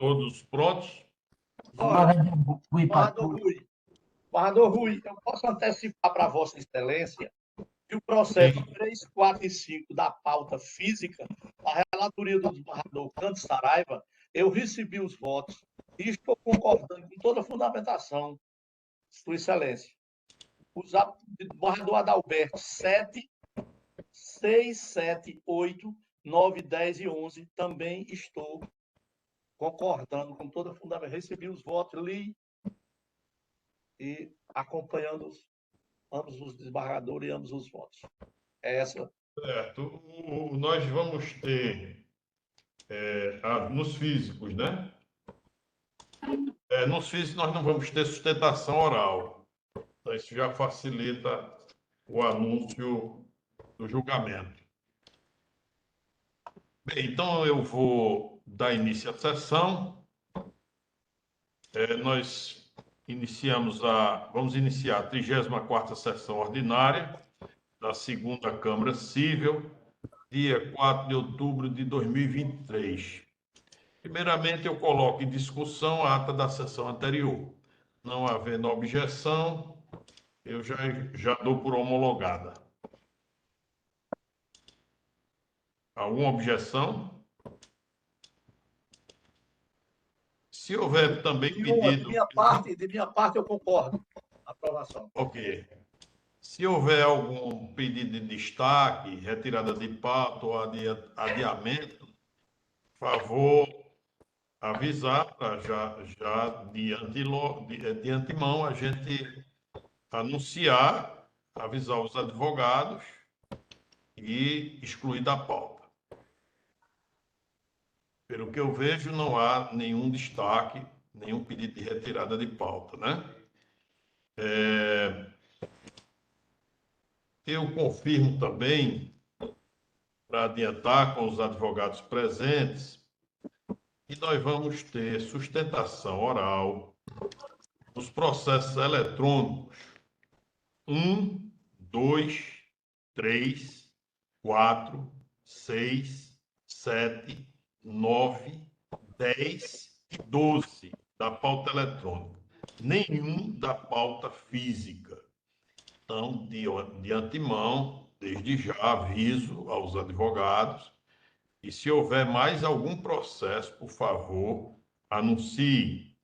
Todos prontos? Olha, Governador Rui, eu posso antecipar para Vossa Excelência que o processo Sim. 3, 4 e 5 da pauta física, a relatoria do desembargador Canto Saraiva, eu recebi os votos e estou concordando com toda a fundamentação, Sua Excelência. O desembargador Adalberto 7, 6, 7, 8, 9, 10 e 11 também estou concordando com toda a fundamentação. Recebi os votos, li e acompanhando ambos os desembargadores e ambos os votos. É essa. Certo. Nós vamos ter, nos físicos, né? Nos físicos nós não vamos ter sustentação oral. Então, isso já facilita o anúncio do julgamento. Bem, então eu vou dar início à sessão. Nós vamos iniciar a 34ª sessão ordinária da Segunda Câmara Civil, dia 4 de outubro de 2023. Primeiramente, eu coloco em discussão a ata da sessão anterior. Não havendo objeção, eu já dou por homologada. Alguma objeção? Se houver também pedido... De minha parte, eu concordo. Aprovação. Ok. Se houver algum pedido de destaque, retirada de pauta ou adiamento, por favor, avisar para já de antemão a gente anunciar, avisar os advogados e excluir da pauta. Pelo que eu vejo, não há nenhum destaque, nenhum pedido de retirada de pauta, né? Eu confirmo também, para adiantar com os advogados presentes, que nós vamos ter sustentação oral nos processos eletrônicos 1, 2, 3, 4, 6, 7, 9, 10 e 12 da pauta eletrônica. Nenhum da pauta física. Então, de antemão, desde já aviso aos advogados, e se houver mais algum processo, por favor, anuncie.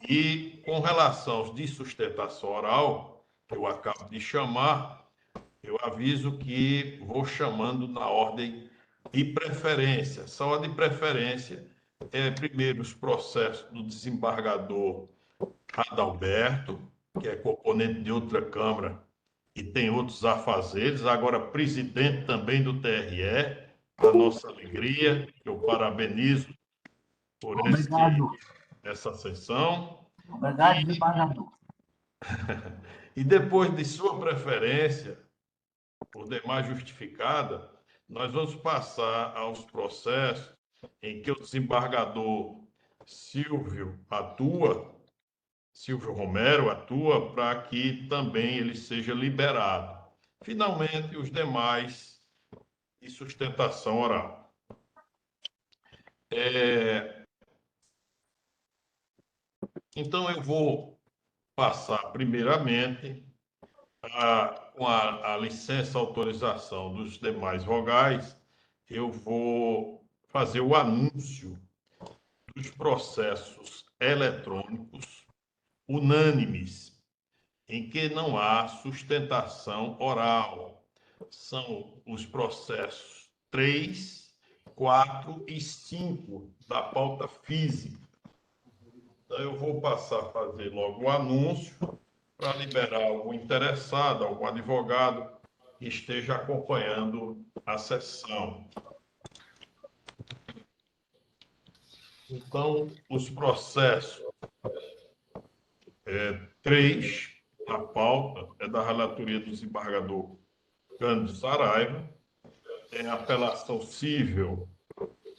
E com relação aos de sustentação oral, que eu acabo de chamar, eu aviso que vou chamando na ordem de preferência. Só a de preferência primeiro os processos do desembargador Adalberto, que é componente de outra Câmara e tem outros afazeres, agora presidente também do TRE, a nossa alegria, que eu parabenizo por essa sessão. Obrigado, desembargador. E depois de sua preferência, por demais justificada, nós vamos passar aos processos em que o desembargador Silvio Romero atua para que também ele seja liberado. Finalmente, os demais de sustentação oral. Então, eu vou passar primeiramente com a licença, autorização dos demais vogais, eu vou fazer o anúncio dos processos eletrônicos unânimes, em que não há sustentação oral. São os processos 3, 4 e 5 da pauta física. Então, eu vou passar a fazer logo o anúncio para liberar algum interessado, algum advogado que esteja acompanhando a sessão. Então, os processos 3, a pauta é da relatoria do desembargador Cândido Saraiva, tem a apelação civil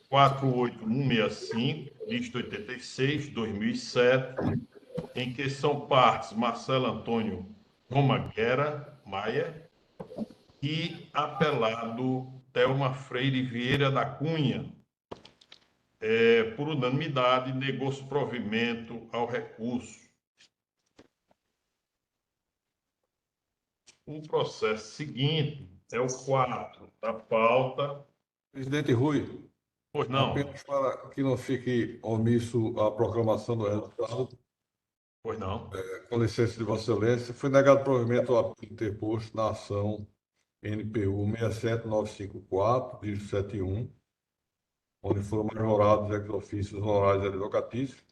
48165, lista 86, 2007, em que são partes Marcelo Antônio Romaguera Maia e apelado Thelma Freire Vieira da Cunha. por unanimidade, negou-se provimento ao recurso. O processo seguinte é o 4 da pauta. Presidente Rui, Pois não, apenas para que não fique omisso a proclamação do resultado, pois não. com licença de Vossa Excelência, foi negado provimento ao apelo interposto na ação NPU 67954, dígito 71, onde foram majorados ex-ofícios honorários advocatícios,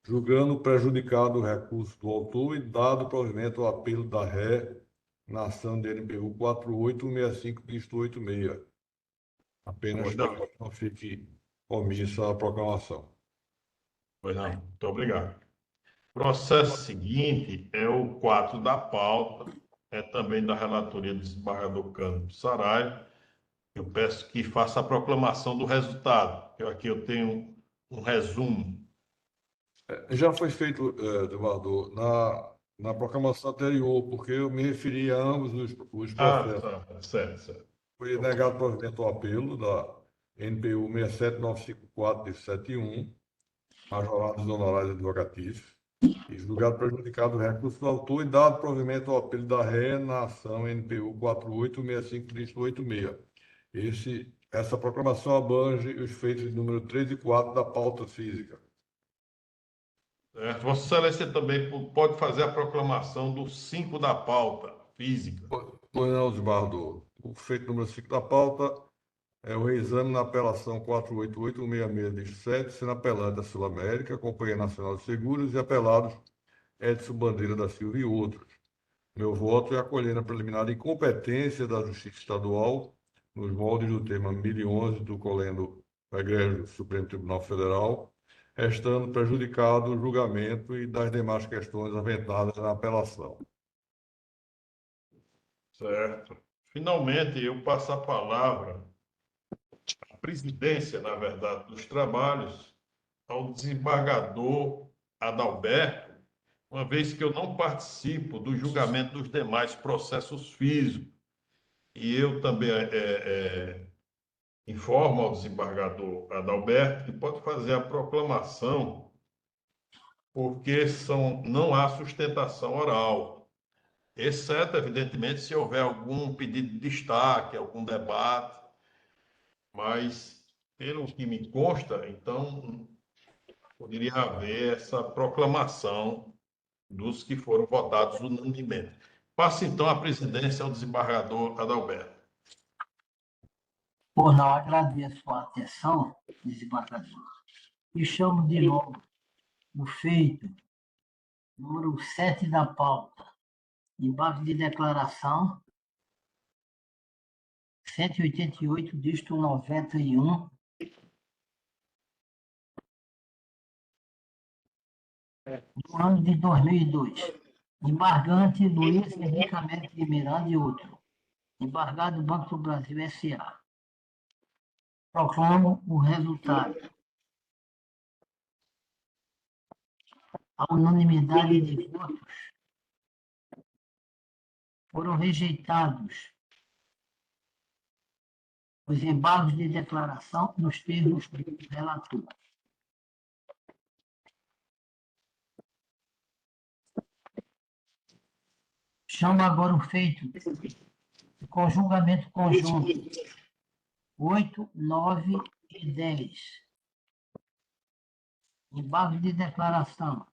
julgando prejudicado o recurso do autor e dado provimento ao apelo da ré na ação de NPU 4865, dígito 86. Apenas Pois para não. que não fique omissa a proclamação. Pois não. Muito obrigado. O processo seguinte é o 4 da pauta, é também da relatoria do desembargador Cândido Saraiva. Eu peço que faça a proclamação do resultado. Aqui eu tenho um resumo. Já foi feito, Eduardo, na proclamação anterior, porque eu me referi a ambos os processos. Tá, certo, certo. Foi negado provimento ao apelo da NPU 67954 de 71, majorados honorários advocatícios, e julgado prejudicado o recurso do autor e dado provimento ao apelo da ré na ação NPU 4865 de 86. Essa proclamação abrange os feitos de número 3 e 4 da pauta física. Certo. Vossa Excelência também pode fazer a proclamação do 5 da pauta física. Pois não, Osvaldo. O feito número 5 da pauta é o reexame na apelação 488-166-7, sendo apelante a Sul América, Companhia Nacional de Seguros e apelados Edson Bandeira da Silva e outros. Meu voto é acolher na preliminar de incompetência da Justiça Estadual, nos moldes do tema 1011 do Colendo do Egrégio Supremo Tribunal Federal, restando prejudicado o julgamento e das demais questões aventadas na apelação. Certo. Finalmente, eu passo a palavra à presidência, na verdade, dos trabalhos, ao desembargador Adalberto, uma vez que eu não participo do julgamento dos demais processos físicos. E eu também informo ao desembargador Adalberto que pode fazer a proclamação, porque não há sustentação oral, exceto, evidentemente, se houver algum pedido de destaque, algum debate, mas, pelo que me consta, então, poderia haver essa proclamação dos que foram votados unanimemente. Passo, então, a presidência ao desembargador Adalberto. Por não agradeço a atenção, desembargador, e chamo de novo o feito número 7 da pauta, embaixo de declaração 188, dígito 91, do ano de 2002. Embargante Luiz Henrique Américo de Miranda e outro. Embargado Banco do Brasil S.A. Proclamo o resultado. A unanimidade de votos foram rejeitados os embargos de declaração nos termos do relator. Chamo agora o feito com julgamento conjunto 8, 9 e 10. Embargo de declaração.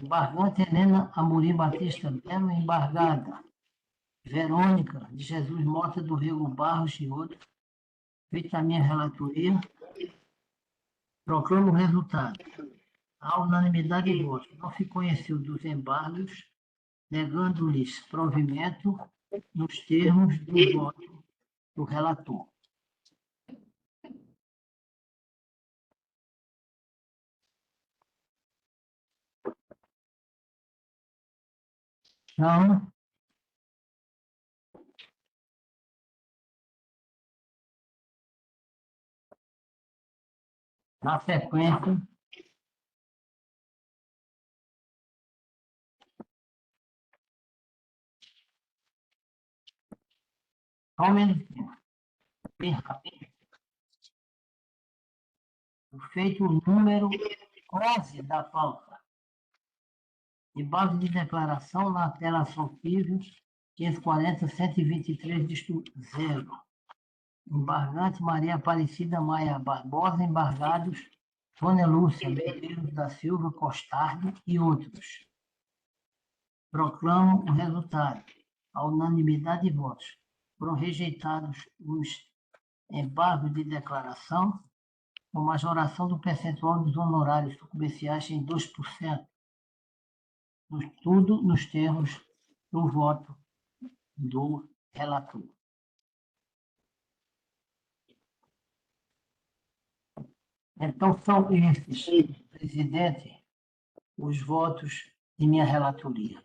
Embargante Helena Amorim Batista Belo, embargada Verônica de Jesus Mota do Rego Barros e outros. Feita a minha relatoria, proclamo o resultado. A unanimidade de votos não se conheceu dos embargos, negando-lhes provimento nos termos do voto do relator. Então, na sequência, só um minutinho, bem rápido. o feito número 11 da pauta. De base de declaração na apelação civil 540.123, dígito 0. Embargante Maria Aparecida Maia Barbosa, embargados Sônia Lúcia Medeiros da Silva Costardi e outros. Proclamo o resultado. A unanimidade de votos. Foram rejeitados os embargos de declaração com majoração do percentual dos honorários comerciais em 2%. Tudo nos termos do voto do relator. Então, são esses, presidente, os votos de minha relatoria.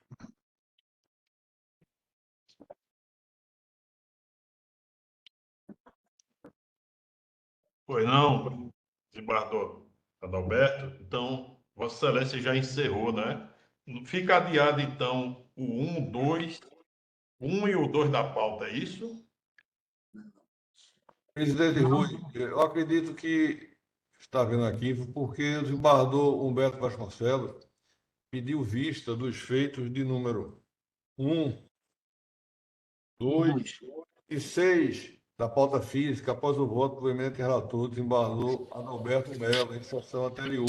Pois não, desembargador Adalberto? Então, Vossa Excelência já encerrou, né? Fica adiado, então, o 1, 2, 1 e o 2 da pauta, é isso? Presidente Rui, eu acredito que está vendo aqui, porque o desembargador Humberto Vasconcelos pediu vista dos feitos de número 1, 2 e 6 da pauta física, após o voto do eminente relator, desembargador Adalberto Melo, em sessão anterior.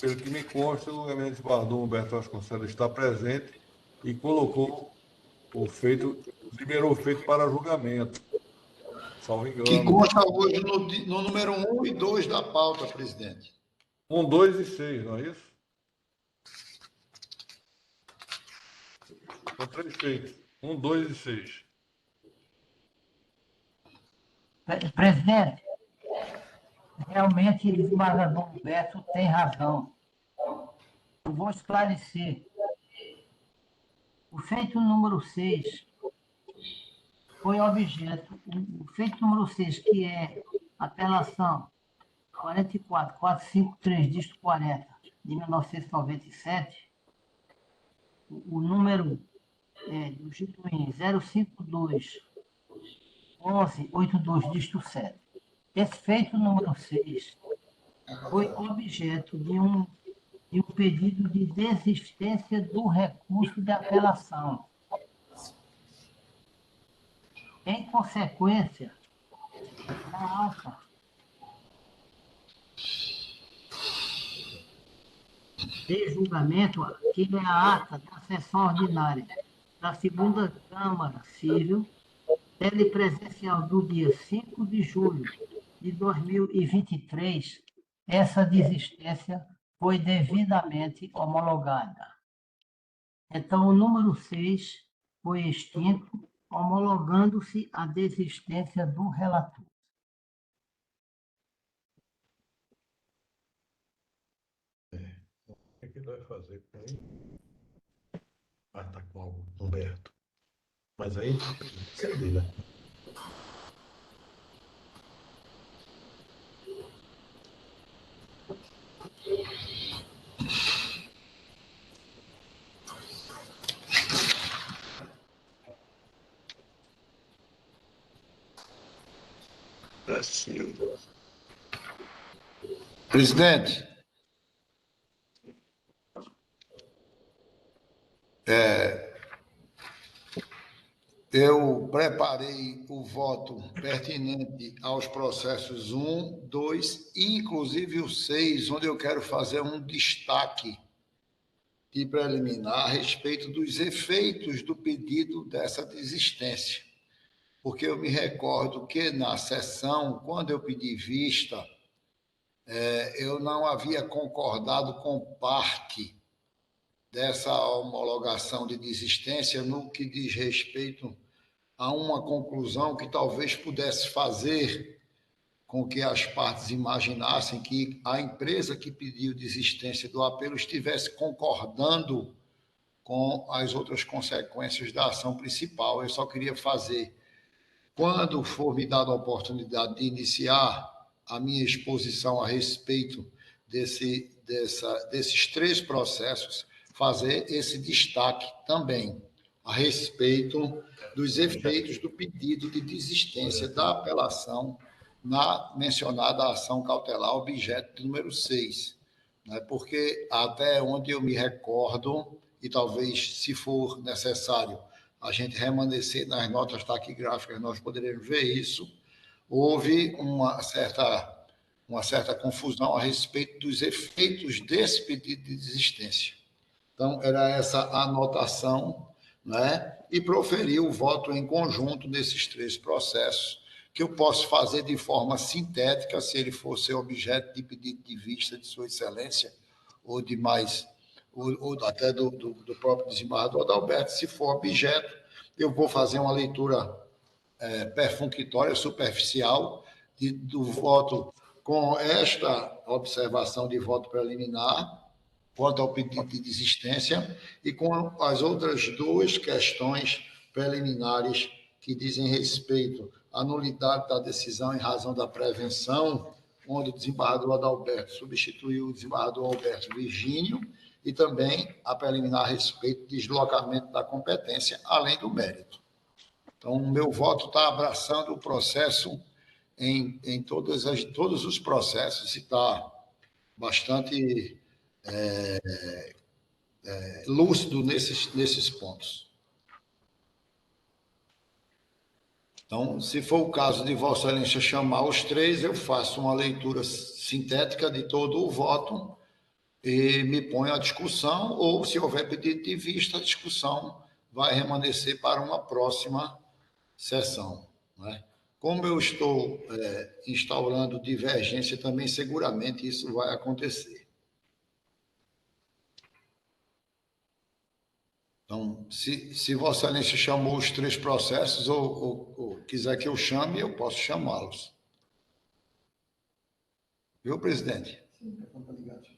Pelo que me consta, o eminente desembargador Humberto Vasconcelos está presente e colocou o feito, liberou o feito para julgamento, salvo engano. Que consta hoje no número 1 e 2 da pauta, presidente. 1, 2 e 6, não é isso? São 3 feitos. 1, 2 e 6. Presidente, realmente o desembargador Humberto tem razão. Eu vou esclarecer. O feito número 6 foi objeto, o feito número 6, que é apelação 44.453, dígito 40, de 1997, o número do dígito em 052 1182, dígito 7. Esse feito número 6 foi objeto de um pedido de desistência do recurso de apelação. Em consequência, na ata de julgamento, que é a ata da sessão ordinária da segunda Câmara Civil, telepresencial do dia 5 de julho de 2023, essa desistência foi devidamente homologada. Então, o número 6 foi extinto, homologando-se a desistência do relator. O que ele vai fazer com ele? Ah, tá com o Humberto. Mas aí, cadê, né? Presidente, eu preparei o voto pertinente aos processos 1, 2 e inclusive o 6, onde eu quero fazer um destaque de preliminar a respeito dos efeitos do pedido dessa desistência. Porque eu me recordo que na sessão, quando eu pedi vista, eu não havia concordado com parte dessa homologação de desistência no que diz respeito a uma conclusão que talvez pudesse fazer com que as partes imaginassem que a empresa que pediu desistência do apelo estivesse concordando com as outras consequências da ação principal. Eu só queria fazer, quando for me dada a oportunidade de iniciar a minha exposição a respeito desses 3 processos, fazer esse destaque também a respeito dos efeitos do pedido de desistência da apelação na mencionada ação cautelar objeto número 6, né? Porque até onde eu me recordo, e talvez, se for necessário, a gente remanescer nas notas taquigráficas, nós poderemos ver isso, houve uma certa confusão a respeito dos efeitos desse pedido de desistência. Então, era essa anotação, né? E proferir o voto em conjunto desses 3 processos, que eu posso fazer de forma sintética, se ele for ser objeto de pedido de vista de Sua Excelência, ou de mais, ou até do próprio desembargador Adalberto. Se for objeto, eu vou fazer uma leitura perfunctória, superficial, do voto com esta observação de voto preliminar, quanto ao pedido de desistência, e com as outras 2 questões preliminares que dizem respeito à nulidade da decisão em razão da prevenção, onde o desembargador Adalberto substituiu o desembargador Alberto Virgínio, e também a preliminar a respeito do deslocamento da competência, além do mérito. Então, o meu voto está abraçando o processo em todos os processos, e está bastante lúcido nesses pontos. Então, se for o caso de Vossa Excelência chamar os 3, eu faço uma leitura sintética de todo o voto e me ponho à discussão, ou, se houver pedido de vista, a discussão vai remanescer para uma próxima sessão, né? Como eu estou instaurando divergência também, seguramente isso vai acontecer. Então, se Vossa Excelência chamou os 3 processos, ou quiser que eu chame, eu posso chamá-los. Viu, presidente? Sim, está ligado.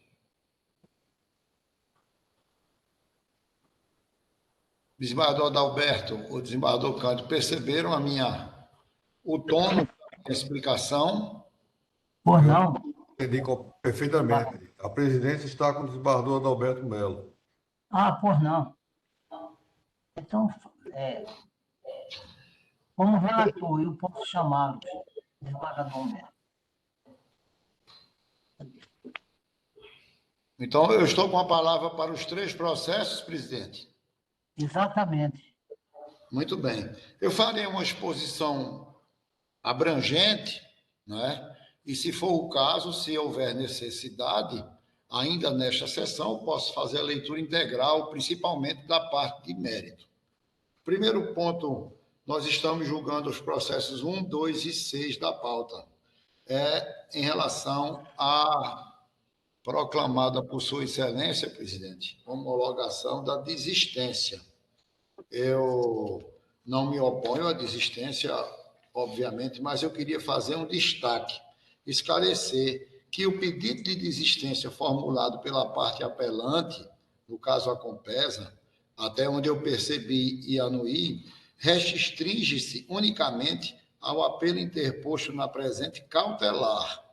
Desembargador Adalberto, o desembargador Cândido, perceberam o tom da explicação? Pois não. Entendi perfeitamente. A presidência está com o desembargador Adalberto Melo. Pois não. Então, como relator, eu posso chamá-los, desembargador Melo. Então, eu estou com a palavra para os 3 processos, presidente? Exatamente. Muito bem. Eu farei uma exposição abrangente, né? E, se for o caso, se houver necessidade, ainda nesta sessão, eu posso fazer a leitura integral, principalmente da parte de mérito. Primeiro ponto, nós estamos julgando os processos 1, 2 e 6 da pauta. Em relação à proclamada por Sua Excelência, presidente, homologação da desistência. Eu não me oponho à desistência, obviamente, mas eu queria fazer um destaque, esclarecer que o pedido de desistência formulado pela parte apelante, no caso a Compesa, até onde eu percebi e anuí, restringe-se unicamente ao apelo interposto na presente cautelar,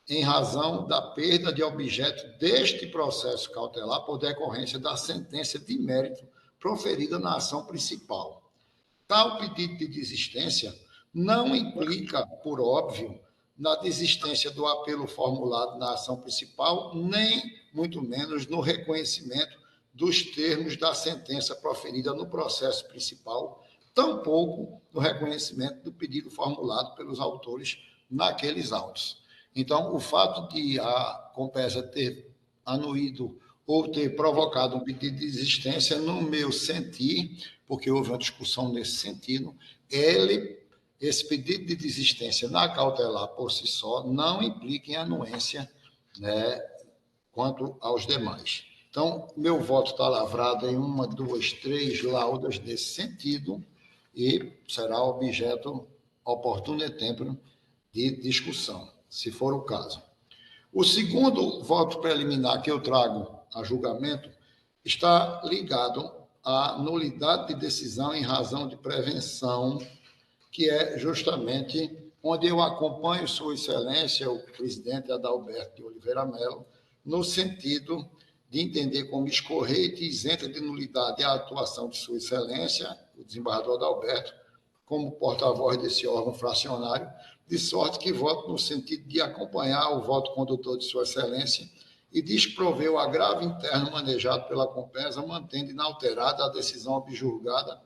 em razão da perda de objeto deste processo cautelar por decorrência da sentença de mérito proferida na ação principal. Tal pedido de desistência não implica, por óbvio, na desistência do apelo formulado na ação principal, nem, muito menos, no reconhecimento dos termos da sentença proferida no processo principal, tampouco no reconhecimento do pedido formulado pelos autores naqueles autos. Então, o fato de a Compesa ter anuído ou ter provocado um pedido de desistência, no meu sentir, porque houve uma discussão nesse sentido, esse pedido de desistência na cautelar por si só não implica em anuência, né, quanto aos demais. Então, meu voto está lavrado em 1, 2, 3 laudas nesse sentido e será objeto oportuno e tempo de discussão, se for o caso. O segundo voto preliminar que eu trago a julgamento está ligado à nulidade de decisão em razão de prevenção, que é justamente onde eu acompanho Sua Excelência, o presidente Adalberto de Oliveira Melo, no sentido de entender como escorreita e isenta de nulidade a atuação de Sua Excelência, o desembargador Adalberto, como porta-voz desse órgão fracionário, de sorte que voto no sentido de acompanhar o voto condutor de Sua Excelência e desprover o agravo interno manejado pela Compesa, mantendo inalterada a decisão objurgada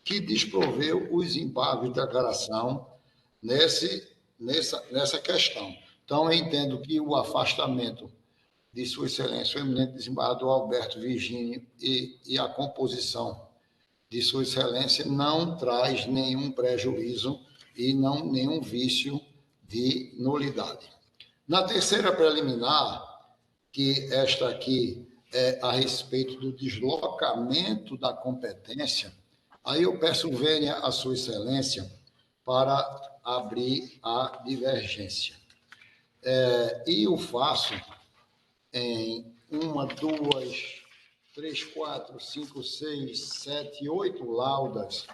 que desproveu os embargos de declaração nessa questão. Então, eu entendo que o afastamento de Sua Excelência, o eminente desembargador Alberto Virgínio, e a composição de Sua Excelência não traz nenhum prejuízo e nenhum vício de nulidade. Na terceira preliminar, que esta aqui é a respeito do deslocamento da competência, aí eu peço vênia a Sua Excelência para abrir a divergência. E o faço em 1, 2, 3, 4, 5, 6, 7, 8 laudas,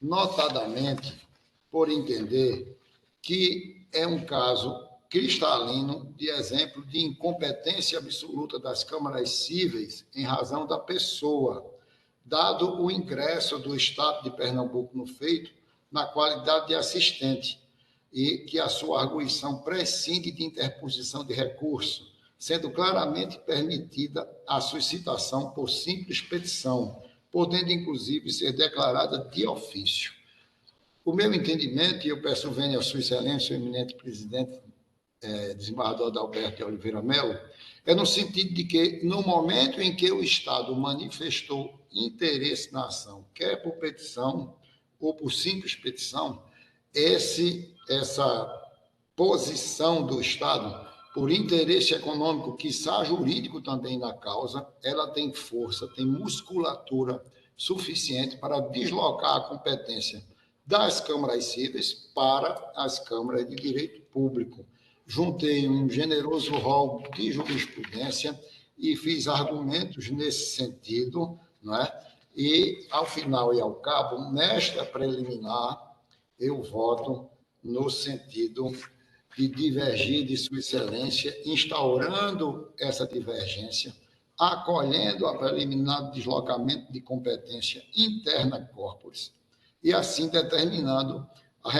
notadamente por entender que é um caso cristalino de exemplo de incompetência absoluta das câmaras cíveis em razão da pessoa, dado o ingresso do Estado de Pernambuco no feito na qualidade de assistente e que a sua arguição prescinde de interposição de recurso, sendo claramente permitida a suscitação por simples petição, podendo, inclusive, ser declarada de ofício. O meu entendimento, e eu peço vênia a Sua Excelência, o eminente presidente, desembargador Adalberto de Oliveira Melo, é no sentido de que, no momento em que o Estado manifestou interesse na ação, quer por petição ou por simples petição, essa posição do Estado, por interesse econômico, quiçá jurídico também na causa, ela tem força, tem musculatura suficiente para deslocar a competência das câmaras cíveis para as câmaras de direito público. Juntei um generoso rol de jurisprudência e fiz argumentos nesse sentido, não é? E, ao final e ao cabo, nesta preliminar, eu voto no sentido de divergir de Sua Excelência, instaurando essa divergência, acolhendo a preliminar de deslocamento de competência interna corporis e, assim, determinando a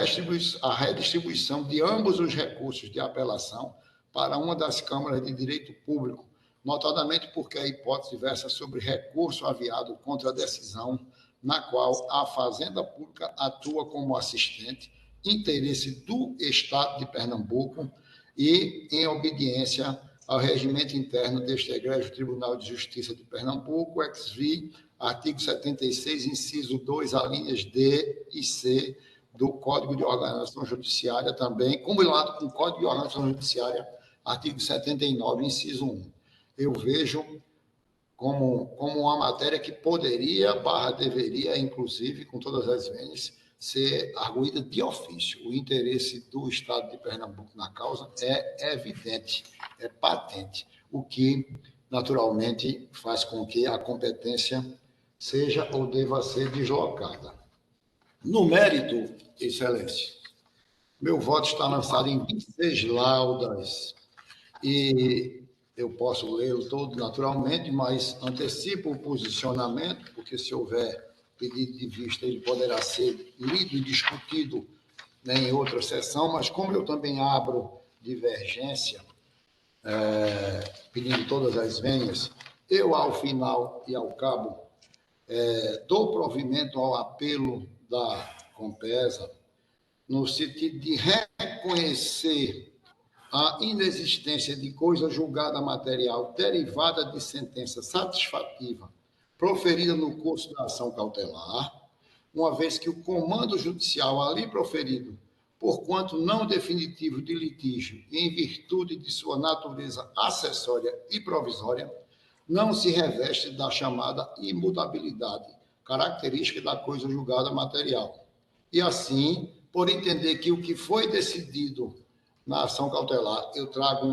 redistribuição de ambos os recursos de apelação para uma das câmaras de direito público, notadamente porque a hipótese versa sobre recurso aviado contra a decisão na qual a Fazenda Pública atua como assistente, interesse do Estado de Pernambuco e em obediência ao regimento interno deste egrégio Tribunal de Justiça de Pernambuco, ex-vi, artigo 76, inciso 2, alíneas D e C do Código de Organização Judiciária, também combinado com o Código de Organização Judiciária, artigo 79, inciso 1. Eu vejo como uma matéria que poderia, deveria, inclusive, com todas as vênias, ser arguída de ofício. O interesse do Estado de Pernambuco na causa é evidente, é patente, o que, naturalmente, faz com que a competência seja ou deva ser deslocada. No mérito, Excelência, meu voto está lançado em 26 laudas e eu posso lê-lo todo naturalmente, mas antecipo o posicionamento, porque se houver pedido de vista, ele poderá ser lido e discutido, né, em outra sessão, mas como eu também abro divergência, pedindo todas as vênias, eu, ao final e ao cabo, dou provimento ao apelo da Compesa, no sentido de reconhecer a inexistência de coisa julgada material derivada de sentença satisfativa proferida no curso da ação cautelar, uma vez que o comando judicial ali proferido, porquanto não definitivo de litígio e em virtude de sua natureza acessória e provisória, não se reveste da chamada imutabilidade, característica da coisa julgada material. E assim, por entender que o que foi decidido na ação cautelar, eu trago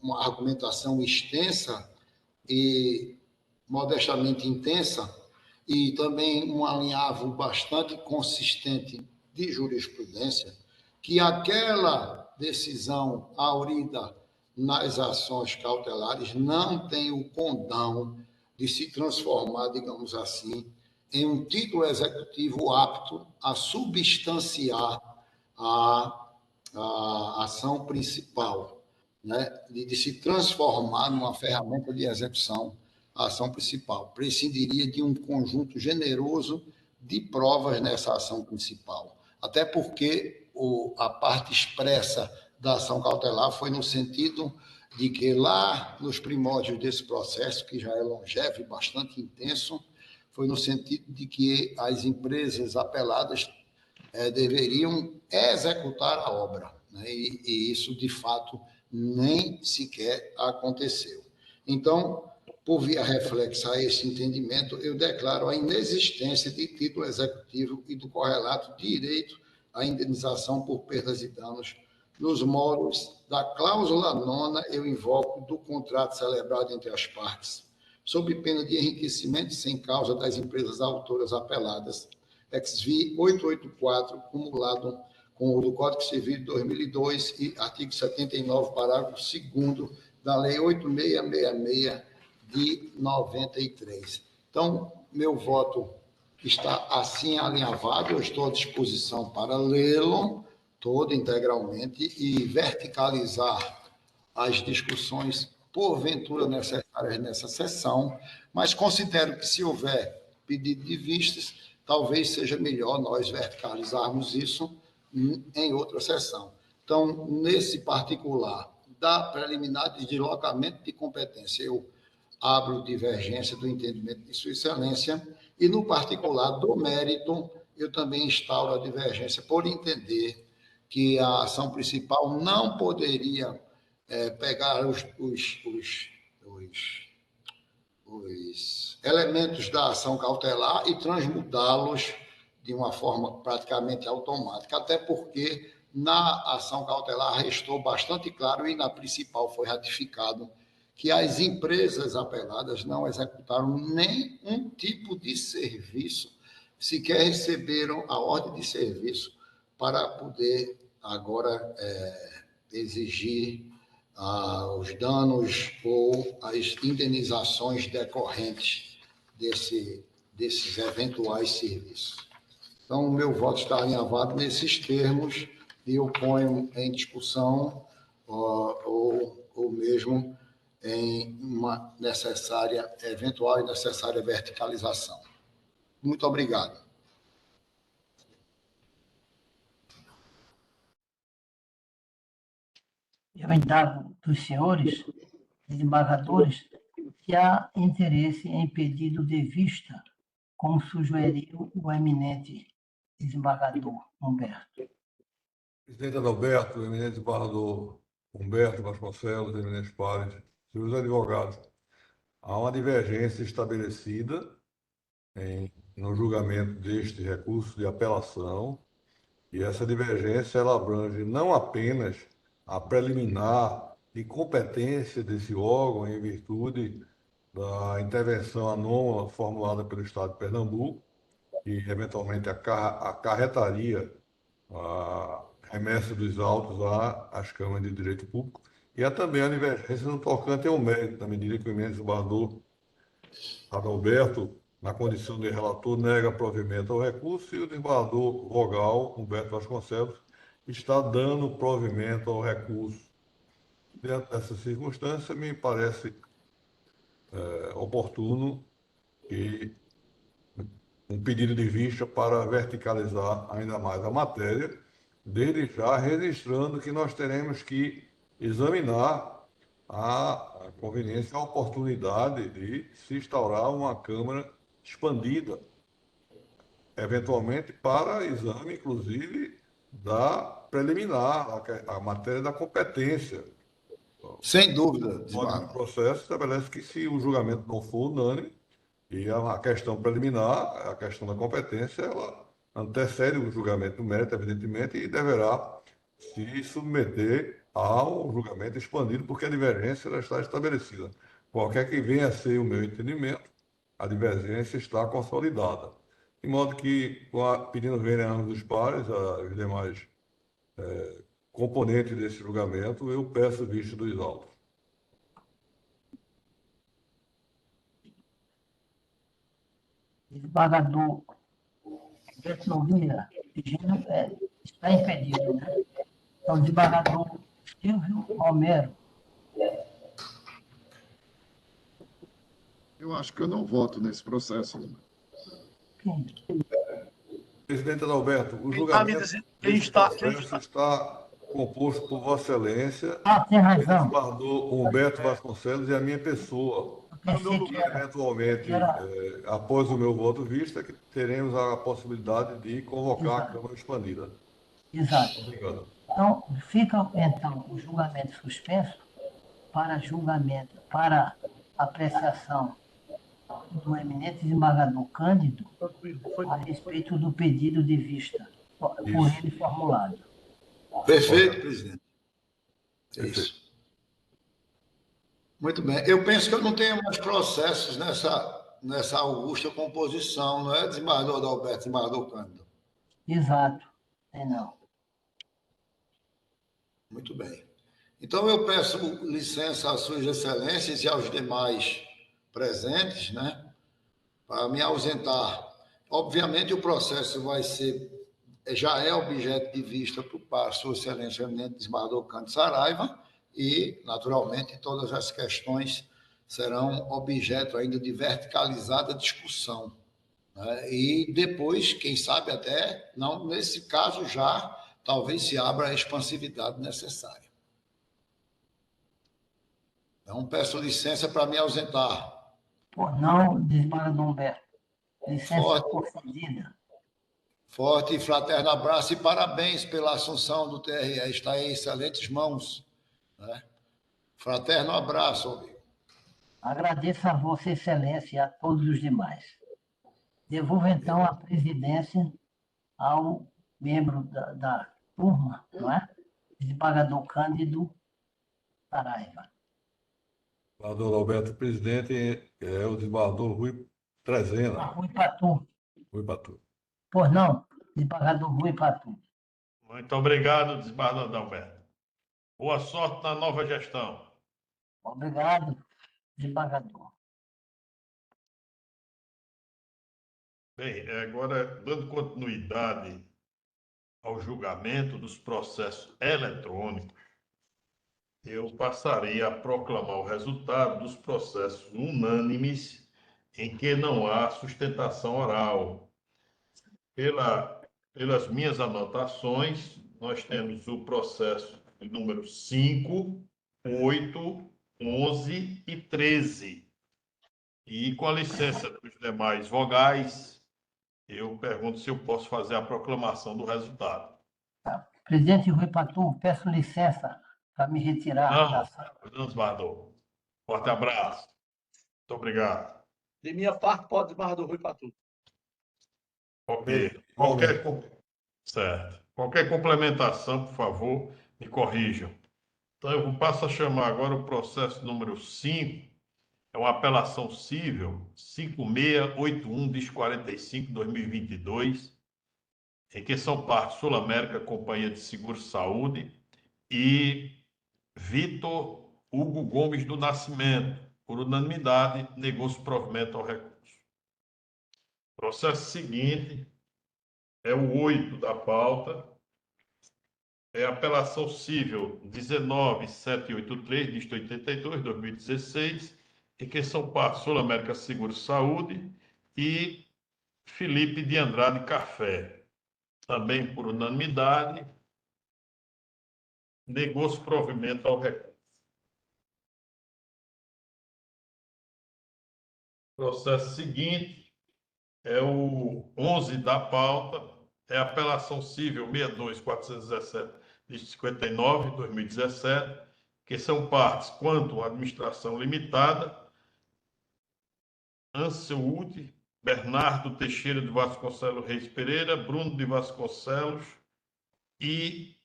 uma argumentação extensa e modestamente intensa e também um alinhavo bastante consistente de jurisprudência, que aquela decisão aurida nas ações cautelares não tem o condão de se transformar, digamos assim, em um título executivo apto a substanciar a a ação principal, né, de se transformar numa ferramenta de execução, a ação principal. Prescindiria de um conjunto generoso de provas nessa ação principal. Até porque a parte expressa da ação cautelar foi no sentido de que lá nos primórdios desse processo, que já é longevo e bastante intenso, foi no sentido de que as empresas apeladas deveriam executar a obra, né? E isso, de fato, nem sequer aconteceu. Então, por via reflexa a esse entendimento, eu declaro a inexistência de título executivo e do correlato direito à indenização por perdas e danos nos moldes da cláusula 9ª, eu invoco, do contrato celebrado entre as partes, sob pena de enriquecimento sem causa das empresas autoras apeladas, ex-vi 884, cumulado com o do Código Civil de 2002 e artigo 79, parágrafo 2º da Lei 8666 de 93. Então, meu voto está assim alinhavado, eu estou à disposição para lê-lo todo integralmente e verticalizar as discussões, porventura necessárias nessa sessão, mas considero que, se houver pedido de vistas, talvez seja melhor nós verticalizarmos isso em outra sessão. Então, nesse particular da preliminar de deslocamento de competência, eu abro divergência do entendimento de Sua Excelência, e no particular do mérito, eu também instauro a divergência por entender que a ação principal não poderia pegar os elementos da ação cautelar e transmutá-los de uma forma praticamente automática, até porque na ação cautelar restou bastante claro, e na principal foi ratificado, que as empresas apeladas não executaram nenhum tipo de serviço, sequer receberam a ordem de serviço para poder agora exigir os danos ou as indenizações decorrentes desses eventuais serviços. Então, o meu voto está alinhavado nesses termos e eu ponho em discussão ou mesmo em uma eventual e necessária verticalização. Muito obrigado. Eu indago dos senhores, desembargadores, se há interesse em pedido de vista, como sugeriu o eminente desembargador Humberto. Presidente Adalberto, eminente desembargador Humberto Vasconcelos, eminentes pares, senhores advogados, há uma divergência estabelecida no julgamento deste recurso de apelação, e essa divergência ela abrange não apenas a preliminar de competência desse órgão em virtude da intervenção anômala formulada pelo Estado de Pernambuco, que eventualmente acarretaria a remessa dos autos às câmaras de direito público, e há também a divergência no tocante ao mérito, na medida que o eminente desembargador Adalberto, na condição de relator, nega provimento ao recurso, e o desembargador vogal, Humberto Vasconcelos, está dando provimento ao recurso. Dentro dessa circunstância, me parece oportuno que um pedido de vista para verticalizar ainda mais a matéria, desde já registrando que nós teremos que examinar a conveniência, a oportunidade de se instaurar uma Câmara expandida, eventualmente para exame, inclusive, da preliminar, a matéria da competência. Sem dúvida, O Código de desembargador. Processo estabelece que, se o julgamento não for unânime, e a questão preliminar, a questão da competência, ela antecede o julgamento do mérito, evidentemente, e deverá se submeter ao julgamento expandido, porque a divergência já está estabelecida. Qualquer que venha a ser o meu entendimento, a divergência está consolidada. De modo que, pedindo vênia a ambos os pares, os demais componentes desse julgamento, eu peço vista dos autos. Desembargador Humberto Nogueira, está impedido, né? Então, desembargador Silvio Romero. Eu acho que eu não voto nesse processo. Quem? Presidente Adalberto, o Quem está me julgamento dizendo? desse processo está composto por Vossa Excelência, Tem o razão. desembargador Humberto Vasconcelos e a minha pessoa. Eu pensei que era. Eventualmente, após o meu voto vista, que teremos a possibilidade de convocar a Exato. Câmara expandida. Exato. Obrigado. Então, fica, então, o julgamento suspenso para apreciação do eminente desembargador Cândido a respeito do pedido de vista por Isso. ele formulado. Perfeito, presidente. Perfeito. Isso. Muito bem. Eu penso que eu não tenho mais processos nessa augusta composição, não é, desembargador Adalberto, desembargador Cândido? Exato. Não. Muito bem. Então, eu peço licença às suas excelências e aos demais presentes, né, para me ausentar. Obviamente, o processo já é objeto de vista para sua excelência, o eminente desembargador Cândido Saraiva, e, naturalmente, todas as questões serão objeto ainda de verticalizada discussão, né? E depois, quem sabe até, não nesse caso já, talvez se abra a expansividade necessária. Então, peço licença para me ausentar. Por não, desembargador Humberto. Licença concedida. Forte e fraterno abraço e parabéns pela assunção do TRE. Está em excelentes mãos, né? Fraterno abraço, amigo. Agradeço a Vossa Excelência e a todos os demais. Devolvo, então, a presidência ao membro da turma, não é? Desembargador Cândido Saraiva. Desembargador Alberto, presidente, é o desembargador Rui Trezena. Rui Patu. Rui Patu. Pois não, desembargador Rui Patu. Muito obrigado, desembargador Adalberto. Boa sorte na nova gestão. Obrigado, desembargador. Bem, agora, dando continuidade ao julgamento dos processos eletrônicos, eu passaria a proclamar o resultado dos processos unânimes em que não há sustentação oral. Pelas minhas anotações, nós temos o processo número 5, 8, 11 e 13. E com a licença dos demais vogais, eu pergunto se eu posso fazer a proclamação do resultado. Presidente Rui Patu, peço licença para me retirar da sala. Não, desembargador. Forte abraço. Muito obrigado. De minha parte, pode desembargador Rui Patu. Ok. Igualmente. Certo. Qualquer complementação, por favor, me corrijam. Então, eu passo a chamar agora o processo número 5, é uma apelação civil 5681/45/2022, em que são parte Sul América Companhia de Seguro Saúde e Vitor Hugo Gomes do Nascimento, por unanimidade, negou-se provimento ao recurso. O processo seguinte é o 8 da pauta, é a apelação civil 19783/2016, em que são parte Sul América Seguro Saúde e Felipe de Andrade Café. Também por unanimidade, negou-se provimento ao recurso. O processo seguinte é o 11 da pauta, é a apelação civil 62417/59/2017, que são partes quanto à administração limitada, Anselud, Bernardo Teixeira de Vasconcelos Reis Pereira, Bruno de Vasconcelos e,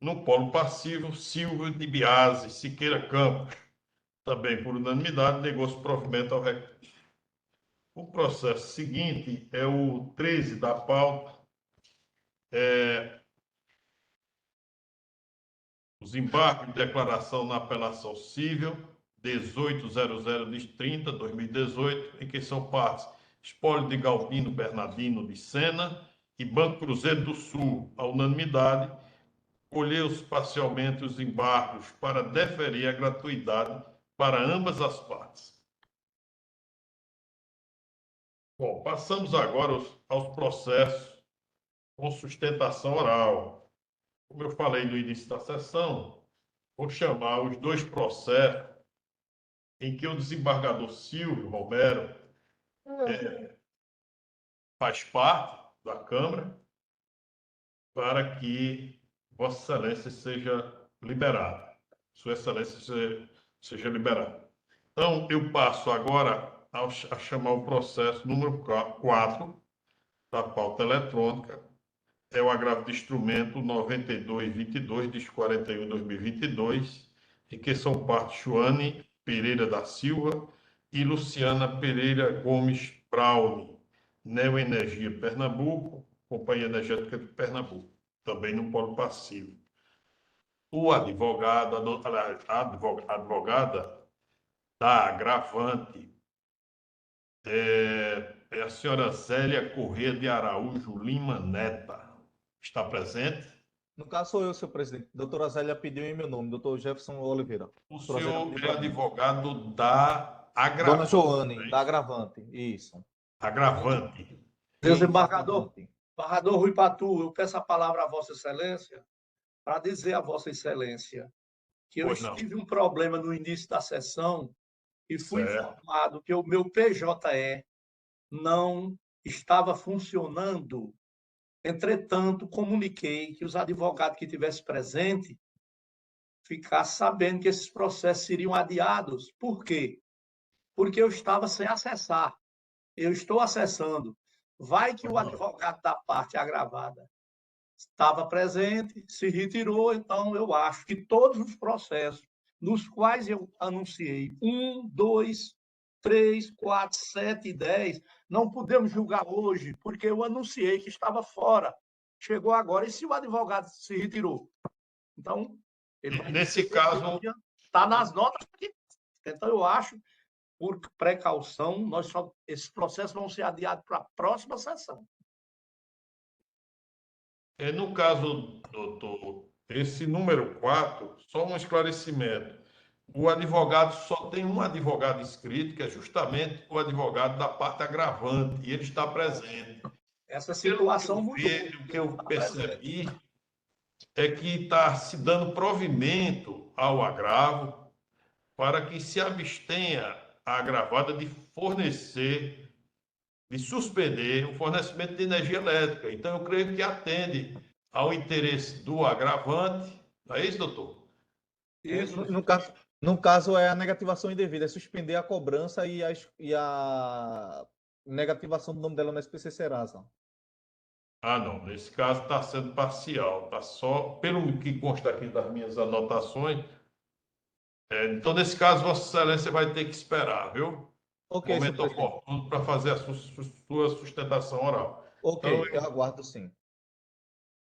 no polo passivo, Silvio de Biase Siqueira Campos. Também por unanimidade, negou-se provimento ao recurso. O processo seguinte é o 13 da pauta, os embargos de declaração na apelação civil 1800-30/2018, em que são partes espólio de Galdino Bernardino de Sena e Banco Cruzeiro do Sul, a unanimidade, acolheu parcialmente os embargos para deferir a gratuidade para ambas as partes. Bom, passamos agora aos processos com sustentação oral. Como eu falei no início da sessão, vou chamar os dois processos em que o desembargador Silvio Romero faz parte da Câmara para que Vossa Excelência seja liberada. Sua Excelência seja liberada. Então, eu passo agora a chamar o processo número 4 da pauta eletrônica. É o agravo de instrumento 9222, de 41/2022, em que são parte Joane Pereira da Silva e Luciana Pereira Gomes Braune, Neoenergia Pernambuco, Companhia Energética de Pernambuco, também no polo passivo. O advogado, a advogada da agravante é a senhora Zélia Corrêa de Araújo Lima Neta. Está presente? No caso, sou eu, senhor presidente. Doutora Zélia pediu em meu nome, doutor Jefferson Oliveira. O Doutora senhor Zélia pediu é para mim. advogado da agravante. Dona Joane, né? da agravante. Isso. Agravante. Desembargador, Agravante. Embargador Rui Patu, eu peço a palavra a Vossa Excelência para dizer a Vossa Excelência que eu Pois não. tive um problema no início da sessão e fui Certo. informado que o meu PJE não estava funcionando. Entretanto, comuniquei que os advogados que tivessem presente ficassem sabendo que esses processos seriam adiados. Por quê? Porque eu estava sem acessar. Eu estou acessando. Vai que o advogado da parte agravada estava presente, se retirou, então eu acho que todos os processos nos quais eu anunciei 1, 2, 3, 4, 7 e 10, não podemos julgar hoje, porque eu anunciei que estava fora. Chegou agora, e se o advogado se retirou? Então, ele vai Nesse caso, está nas notas aqui. Então, eu acho, por precaução, esses processos vão ser adiados para a próxima sessão. no caso, doutor, esse número 4, só um esclarecimento. O advogado só tem um advogado inscrito, que é justamente o advogado da parte agravante, e ele está presente. Essa situação mudou. O que eu percebi é que está se dando provimento ao agravo para que se abstenha a agravada de fornecer, de suspender o fornecimento de energia elétrica. Então, eu creio que atende ao interesse do agravante. Não é isso, doutor? Isso. No caso, é a negativação indevida, é suspender a cobrança e a negativação do nome dela no SPC Serasa. Ah, não. Nesse caso está sendo parcial. Está só, pelo que consta aqui das minhas anotações. Então, nesse caso, Vossa Excelência vai ter que esperar, viu? Ok, Momento senhor presidente. oportuno para fazer a sua sustentação oral. Ok, Então, eu aguardo sim.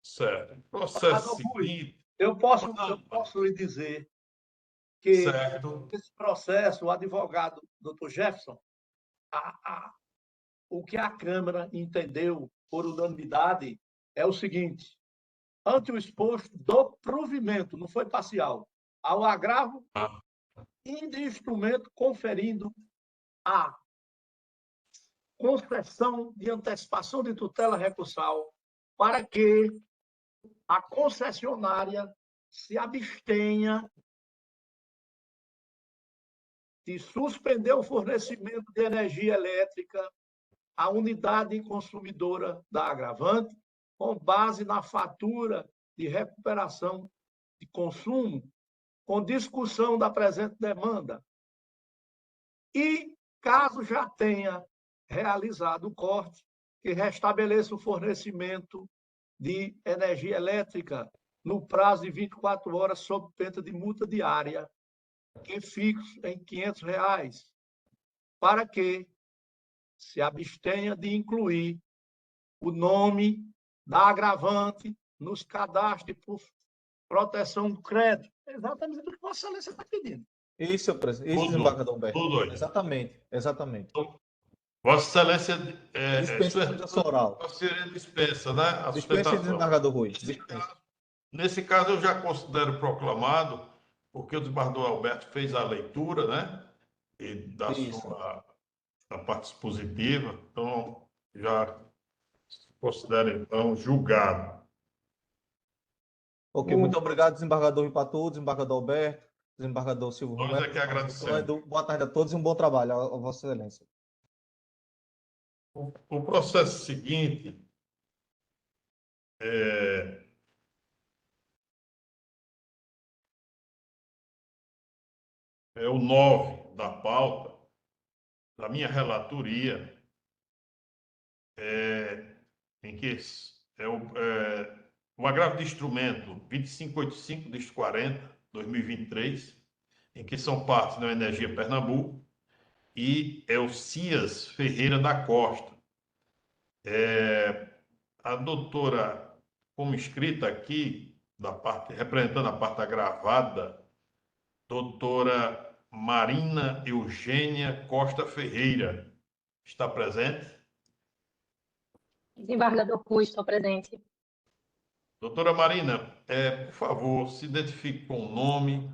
Certo. Processo Embargador Rui, seguinte. eu posso lhe dizer que Certo. esse processo, o advogado Dr. Jefferson, o que a Câmara entendeu por unanimidade é o seguinte: ante o exposto do provimento, não foi parcial, ao agravo de instrumento conferindo a concessão de antecipação de tutela recursal para que a concessionária se abstenha de suspender o fornecimento de energia elétrica à unidade consumidora da agravante, com base na fatura de recuperação de consumo, com discussão da presente demanda. E, caso já tenha realizado o corte, que restabeleça o fornecimento de energia elétrica no prazo de 24 horas, sob pena de multa diária, que fixo em R$ 500, para que se abstenha de incluir o nome da agravante nos cadastros por proteção do crédito. É exatamente o que Vossa Excelência está pedindo. Isso, senhor presidente. Isso, Tudo, desembargador Humberto. tudo aí. Exatamente. Vossa Excelência Dispensa a sustentação oral. dispensa, né? A Dispensa, sustentação. desembargador Rui. Dispensa. Nesse caso, eu já considero proclamado, porque o desembargador Alberto fez a leitura, né? E da Isso. sua a parte expositiva, então já considero, então, julgado. Ok, muito obrigado, desembargador Ipatu, desembargador Alberto, desembargador Silvio Nós Romero, é que agradecemos. desembargador Toledo. Boa tarde a todos e um bom trabalho, a Vossa Excelência. O processo seguinte é o 9 da pauta, da minha relatoria, em que o agravo de instrumento 2585 disto 40, 2023, em que são partes da Energia Pernambuco, e é o Cias Ferreira da Costa. A doutora, como escrita aqui, representando a parte agravada, doutora Marina Eugênia Costa Ferreira, está presente? Desembargador Rui, estou presente. Doutora Marina, por favor, se identifique com o nome,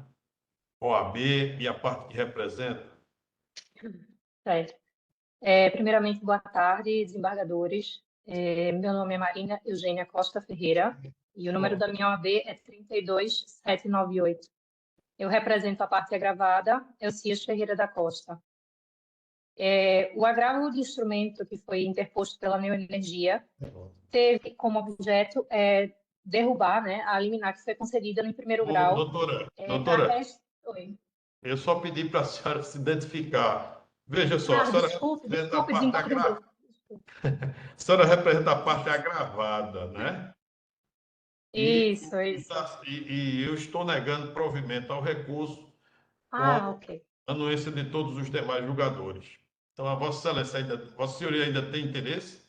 OAB e a parte que representa. Certo. Primeiramente, boa tarde, desembargadores. Meu nome é Marina Eugênia Costa Ferreira e o número da minha OAB é 32798. Eu represento a parte agravada, Elcias Ferreira da Costa. O agravo de instrumento que foi interposto pela Neoenergia teve como objeto derrubar, né, a liminar que foi concedida no primeiro grau. Doutora, Oi. eu só pedi para a senhora se identificar. Veja só, a senhora representa a parte agravada. A senhora representa a parte agravada, né? Isso. E eu estou negando provimento ao recurso Ah, com ok. anuência de todos os demais julgadores. Então, a Vossa Excelência Vossa Senhoria ainda tem interesse?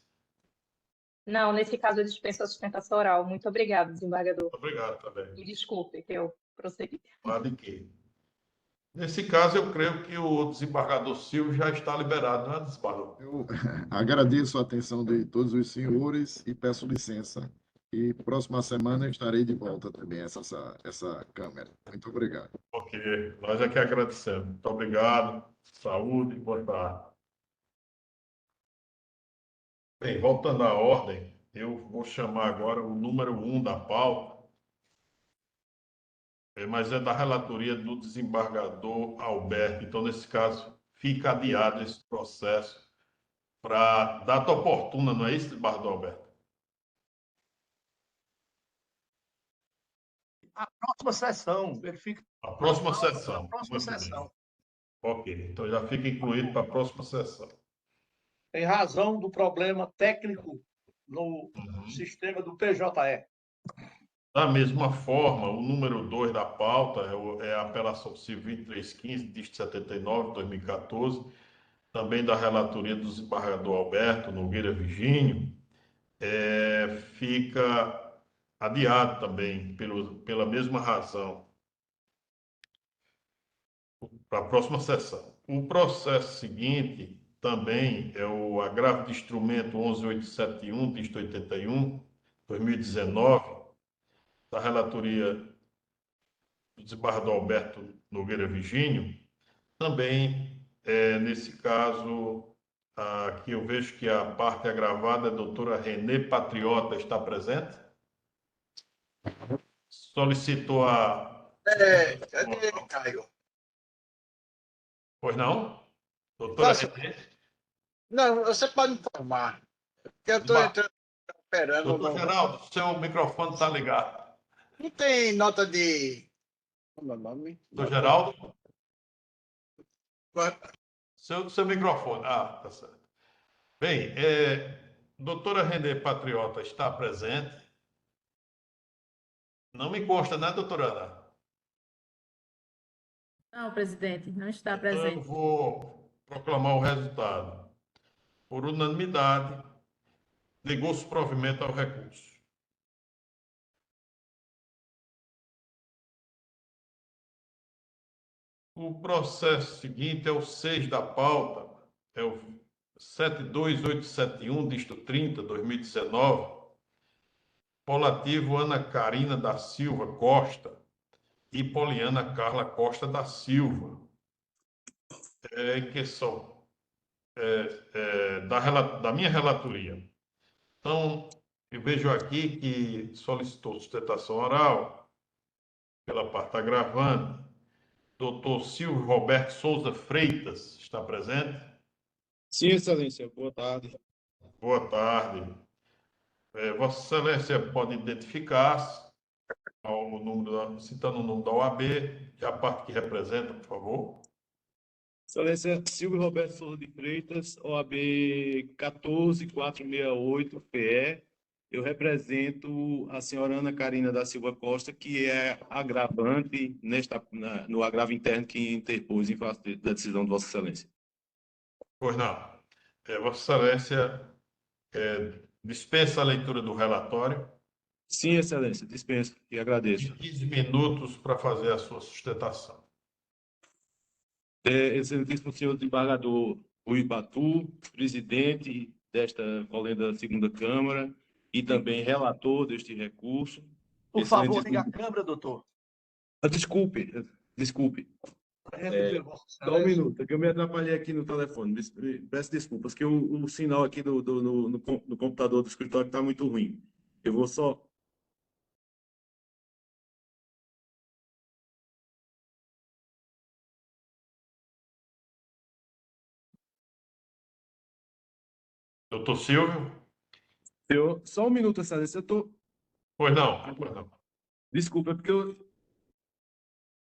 Não, nesse caso eu dispenso a sustentação oral. Muito obrigado, desembargador. Obrigado também. E desculpe que eu prossegui. Claro de quê? Nesse caso, eu creio que o desembargador Silvio já está liberado, não é, desembargador? Eu agradeço a atenção de todos os senhores e peço licença. E próxima semana estarei de volta também a essa câmara. Muito obrigado. Ok, nós é que agradecemos. Muito obrigado, saúde e boa tarde. Bem, voltando à ordem, eu vou chamar agora o número 1 da pauta, mas é da relatoria do desembargador Alberto. Então, nesse caso, fica adiado esse processo para data oportuna, não é isso, desembargador Alberto? A próxima sessão, verifica. A próxima sessão. A próxima Muito bem. sessão. Ok, então já fica incluído para a próxima sessão. Em razão do problema técnico no sistema do PJE. Da mesma forma, o número 2 da pauta é a apelação civil 2315, disto 79, 2014, também da relatoria do desembargador Alberto Nogueira Virgínio, fica adiado também, pela mesma razão, para a próxima sessão. O processo seguinte também é o agravo de instrumento 11871, disto 81, 2019, da relatoria do desembargador Alberto Nogueira Virgínio. Também, nesse caso, aqui eu vejo que a parte agravada, a doutora Renê Patriota, está presente. Solicitou a... Cadê Caio? Pois não? Doutora Nossa. Renê? Não, você pode informar. Porque eu estou entrando, esperando. Doutor Geraldo, seu microfone está ligado. Não tem nota de. Como é o nome? Doutor Geraldo? Seu microfone. Ah, tá certo. Bem, doutora Renê Patriota está presente. Não me consta, né, doutora Ana? Não, presidente, não está Então, eu presente. vou proclamar o resultado. Por unanimidade, negou-se provimento ao recurso. O processo seguinte é o 6 da pauta, é o 72871, disto 30, 2019, Polativo Ana Carina da Silva Costa e Poliana Carla Costa da Silva, que são da minha relatoria. Então, eu vejo aqui que solicitou sustentação oral pela parte agravante. Doutor Silvio Roberto Souza Freitas está presente? Sim, Excelência. Boa tarde. Boa tarde. Vossa Excelência pode identificar-se citando o número da OAB e a parte que representa, por favor. Excelência, Silvio Roberto Souza de Freitas, OAB 14468-PE. Eu represento a senhora Ana Carina da Silva Costa, que é agravante no agravo interno que interpôs em face da decisão de Vossa Excelência. Pois não. Vossa Excelência dispensa a leitura do relatório. Sim, Excelência, dispenso e agradeço. 15 minutos para fazer a sua sustentação. Excelentíssimo senhor desembargador Rui Batu, presidente desta colenda da segunda Câmara e também relator deste recurso. Por favor, liga a câmera, doutor. Desculpe. Só um minuto, que eu me atrapalhei aqui no telefone. Peço desculpas, que o sinal aqui no computador do escritório está muito ruim. Eu vou só... Doutor Silvio? Só um minuto, Excelência. Pois não. Desculpa, é porque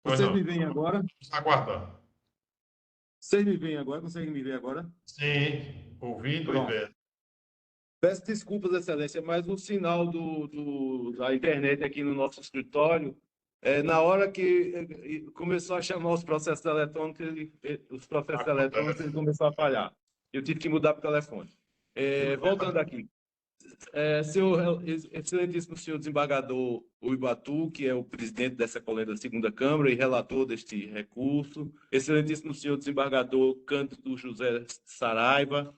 vocês me veem agora? Está aguardando. Vocês me veem agora? Conseguem me ver agora? Sim, ouvindo Pronto. e vendo. Peço desculpas, Excelência, mas o sinal da internet aqui no nosso escritório, na hora que começou a chamar os processos eletrônicos, ele começou a falhar. Eu tive que mudar para o telefone. Voltando aqui. Excelentíssimo senhor desembargador Rui Batu, que é o presidente dessa colenda da segunda Câmara e relator deste recurso. Excelentíssimo senhor desembargador Cândido José Saraiva.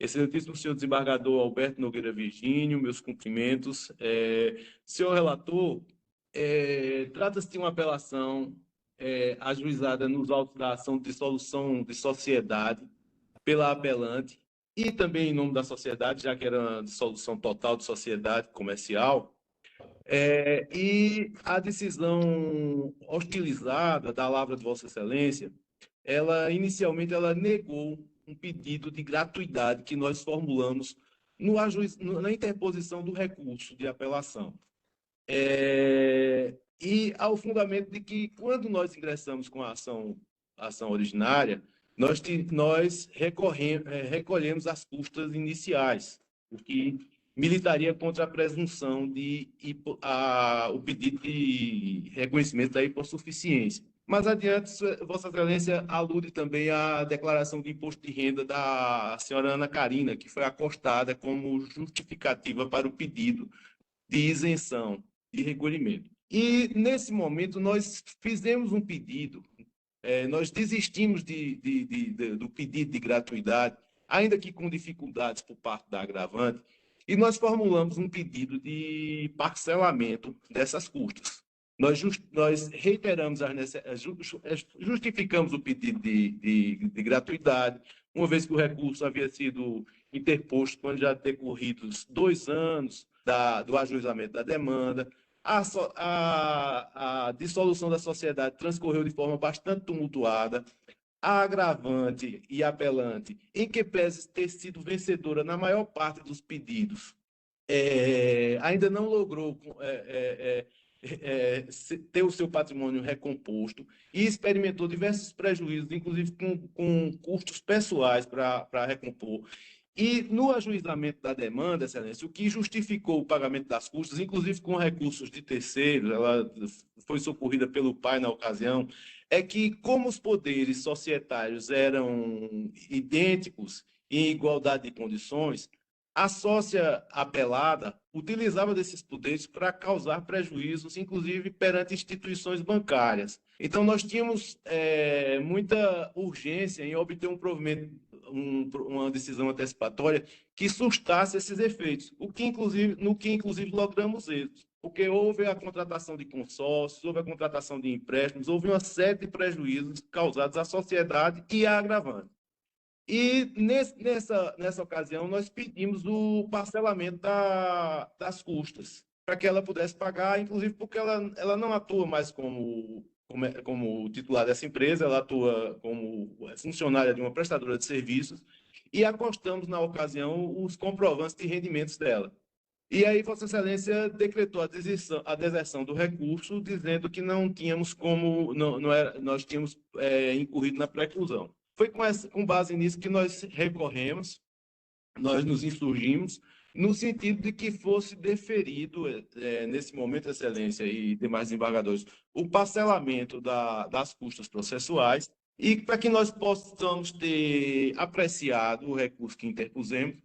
Excelentíssimo senhor desembargador Alberto Nogueira Virgínio, meus cumprimentos. Senhor relator, trata-se de uma apelação ajuizada nos autos da ação de dissolução de sociedade pela apelante e também em nome da sociedade, já que era uma dissolução total de sociedade comercial. E a decisão hostilizada da Lavra de Vossa Excelência, inicialmente ela negou um pedido de gratuidade que nós formulamos na interposição do recurso de apelação. E ao fundamento de que, quando nós ingressamos com a ação originária, nós recolhemos as custas iniciais, o que militaria contra a presunção o pedido de reconhecimento da hipossuficiência. Mais adiante, Vossa Excelência alude também à declaração de imposto de renda da senhora Ana Carina, que foi acostada como justificativa para o pedido de isenção de recolhimento. E, nesse momento, nós fizemos um pedido, nós desistimos do pedido de gratuidade, ainda que com dificuldades por parte da agravante, e nós formulamos um pedido de parcelamento dessas custas. Nós reiteramos, justificamos o pedido de gratuidade, uma vez que o recurso havia sido interposto quando já decorridos 2 anos do ajuizamento da demanda. A dissolução da sociedade transcorreu de forma bastante tumultuada. A agravante e apelante, em que pese ter sido vencedora na maior parte dos pedidos, ainda não logrou ter o seu patrimônio recomposto e experimentou diversos prejuízos, inclusive com custos pessoais para recompor. E no ajuizamento da demanda, Excelência, o que justificou o pagamento das custas, inclusive com recursos de terceiros, ela foi socorrida pelo pai na ocasião, é que, como os poderes societários eram idênticos e em igualdade de condições, a sócia apelada utilizava desses poderes para causar prejuízos, inclusive perante instituições bancárias. Então, nós tínhamos muita urgência em obter um provimento uma decisão antecipatória que sustasse esses efeitos, no que inclusive logramos êxito, porque houve a contratação de consórcios, houve a contratação de empréstimos, houve uma série de prejuízos causados à sociedade e à agravante. E nessa ocasião nós pedimos o parcelamento das custas, para que ela pudesse pagar, inclusive porque ela não atua mais como titular dessa empresa, ela atua como funcionária de uma prestadora de serviços, e acostamos, na ocasião, os comprovantes de rendimentos dela. E aí, Vossa Excelência decretou a deserção do recurso, dizendo que não tínhamos como, nós tínhamos incorrido na preclusão. Foi com base nisso que nós recorremos, nós nos insurgimos, no sentido de que fosse deferido, nesse momento, Excelência e demais desembargadores, o parcelamento das custas processuais, e para que nós possamos ter apreciado o recurso que interpusemos,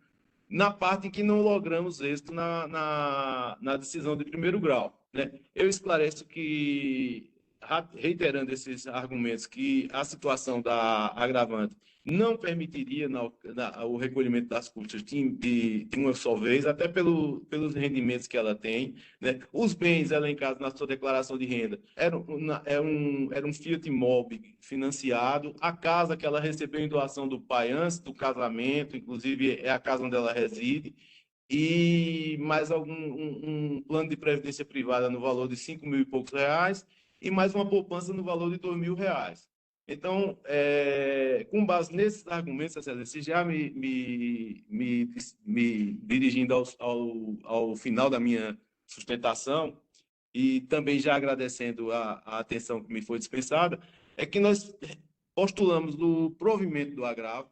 na parte em que não logramos êxito na decisão de primeiro grau, né? Eu esclareço que, reiterando esses argumentos, que a situação da agravante não permitiria o recolhimento das custas de uma só vez, até pelos rendimentos que ela tem, né? Os bens elencados na sua declaração de renda era um Fiat Mobi financiado, a casa que ela recebeu em doação do pai antes do casamento, inclusive é a casa onde ela reside, e mais um plano de previdência privada no valor de 5.000 e poucos reais, e mais uma poupança no valor de 2.000 reais. Então, com base nesses argumentos, Excelência, já me dirigindo ao final da minha sustentação, e também já agradecendo a atenção que me foi dispensada, é que nós postulamos o provimento do agravo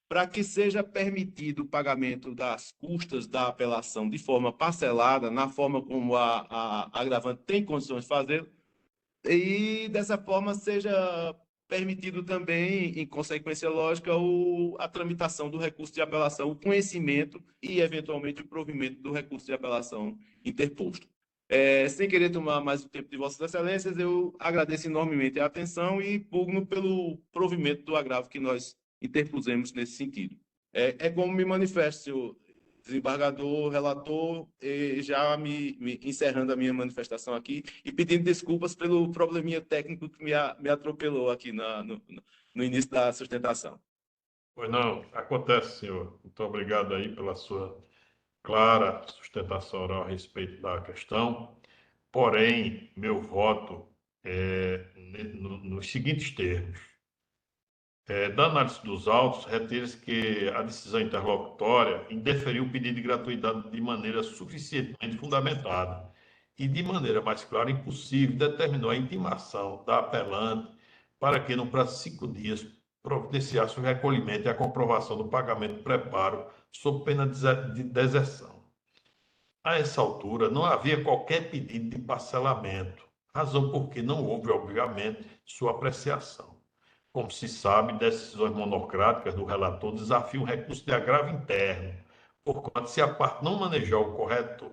para que seja permitido o pagamento das custas da apelação de forma parcelada, na forma como a agravante tem condições de fazer, e dessa forma seja permitido também, em consequência lógica, a tramitação do recurso de apelação, o conhecimento e, eventualmente, o provimento do recurso de apelação interposto. Sem querer tomar mais o tempo de Vossas Excelências, eu agradeço enormemente a atenção e pugno pelo provimento do agravo que nós interpusemos nesse sentido. É como me manifesto, senhor desembargador, relator, já me encerrando a minha manifestação aqui e pedindo desculpas pelo probleminha técnico que me atropelou aqui no início da sustentação. Pois não, acontece, senhor. Muito obrigado aí pela sua clara sustentação oral a respeito da questão. Porém, meu voto é nos seguintes termos. Da análise dos autos, retira-se que a decisão interlocutória indeferiu o pedido de gratuidade de maneira suficientemente fundamentada e, de maneira mais clara impossível, determinou a intimação da apelante para que, no prazo de 5 dias, providenciasse o recolhimento e a comprovação do pagamento do preparo sob pena de deserção. A essa altura, não havia qualquer pedido de parcelamento, razão porque não houve, obviamente, sua apreciação. Como se sabe, decisões monocráticas do relator desafiam o recurso de agravo interno, porquanto, se a parte não manejar o correto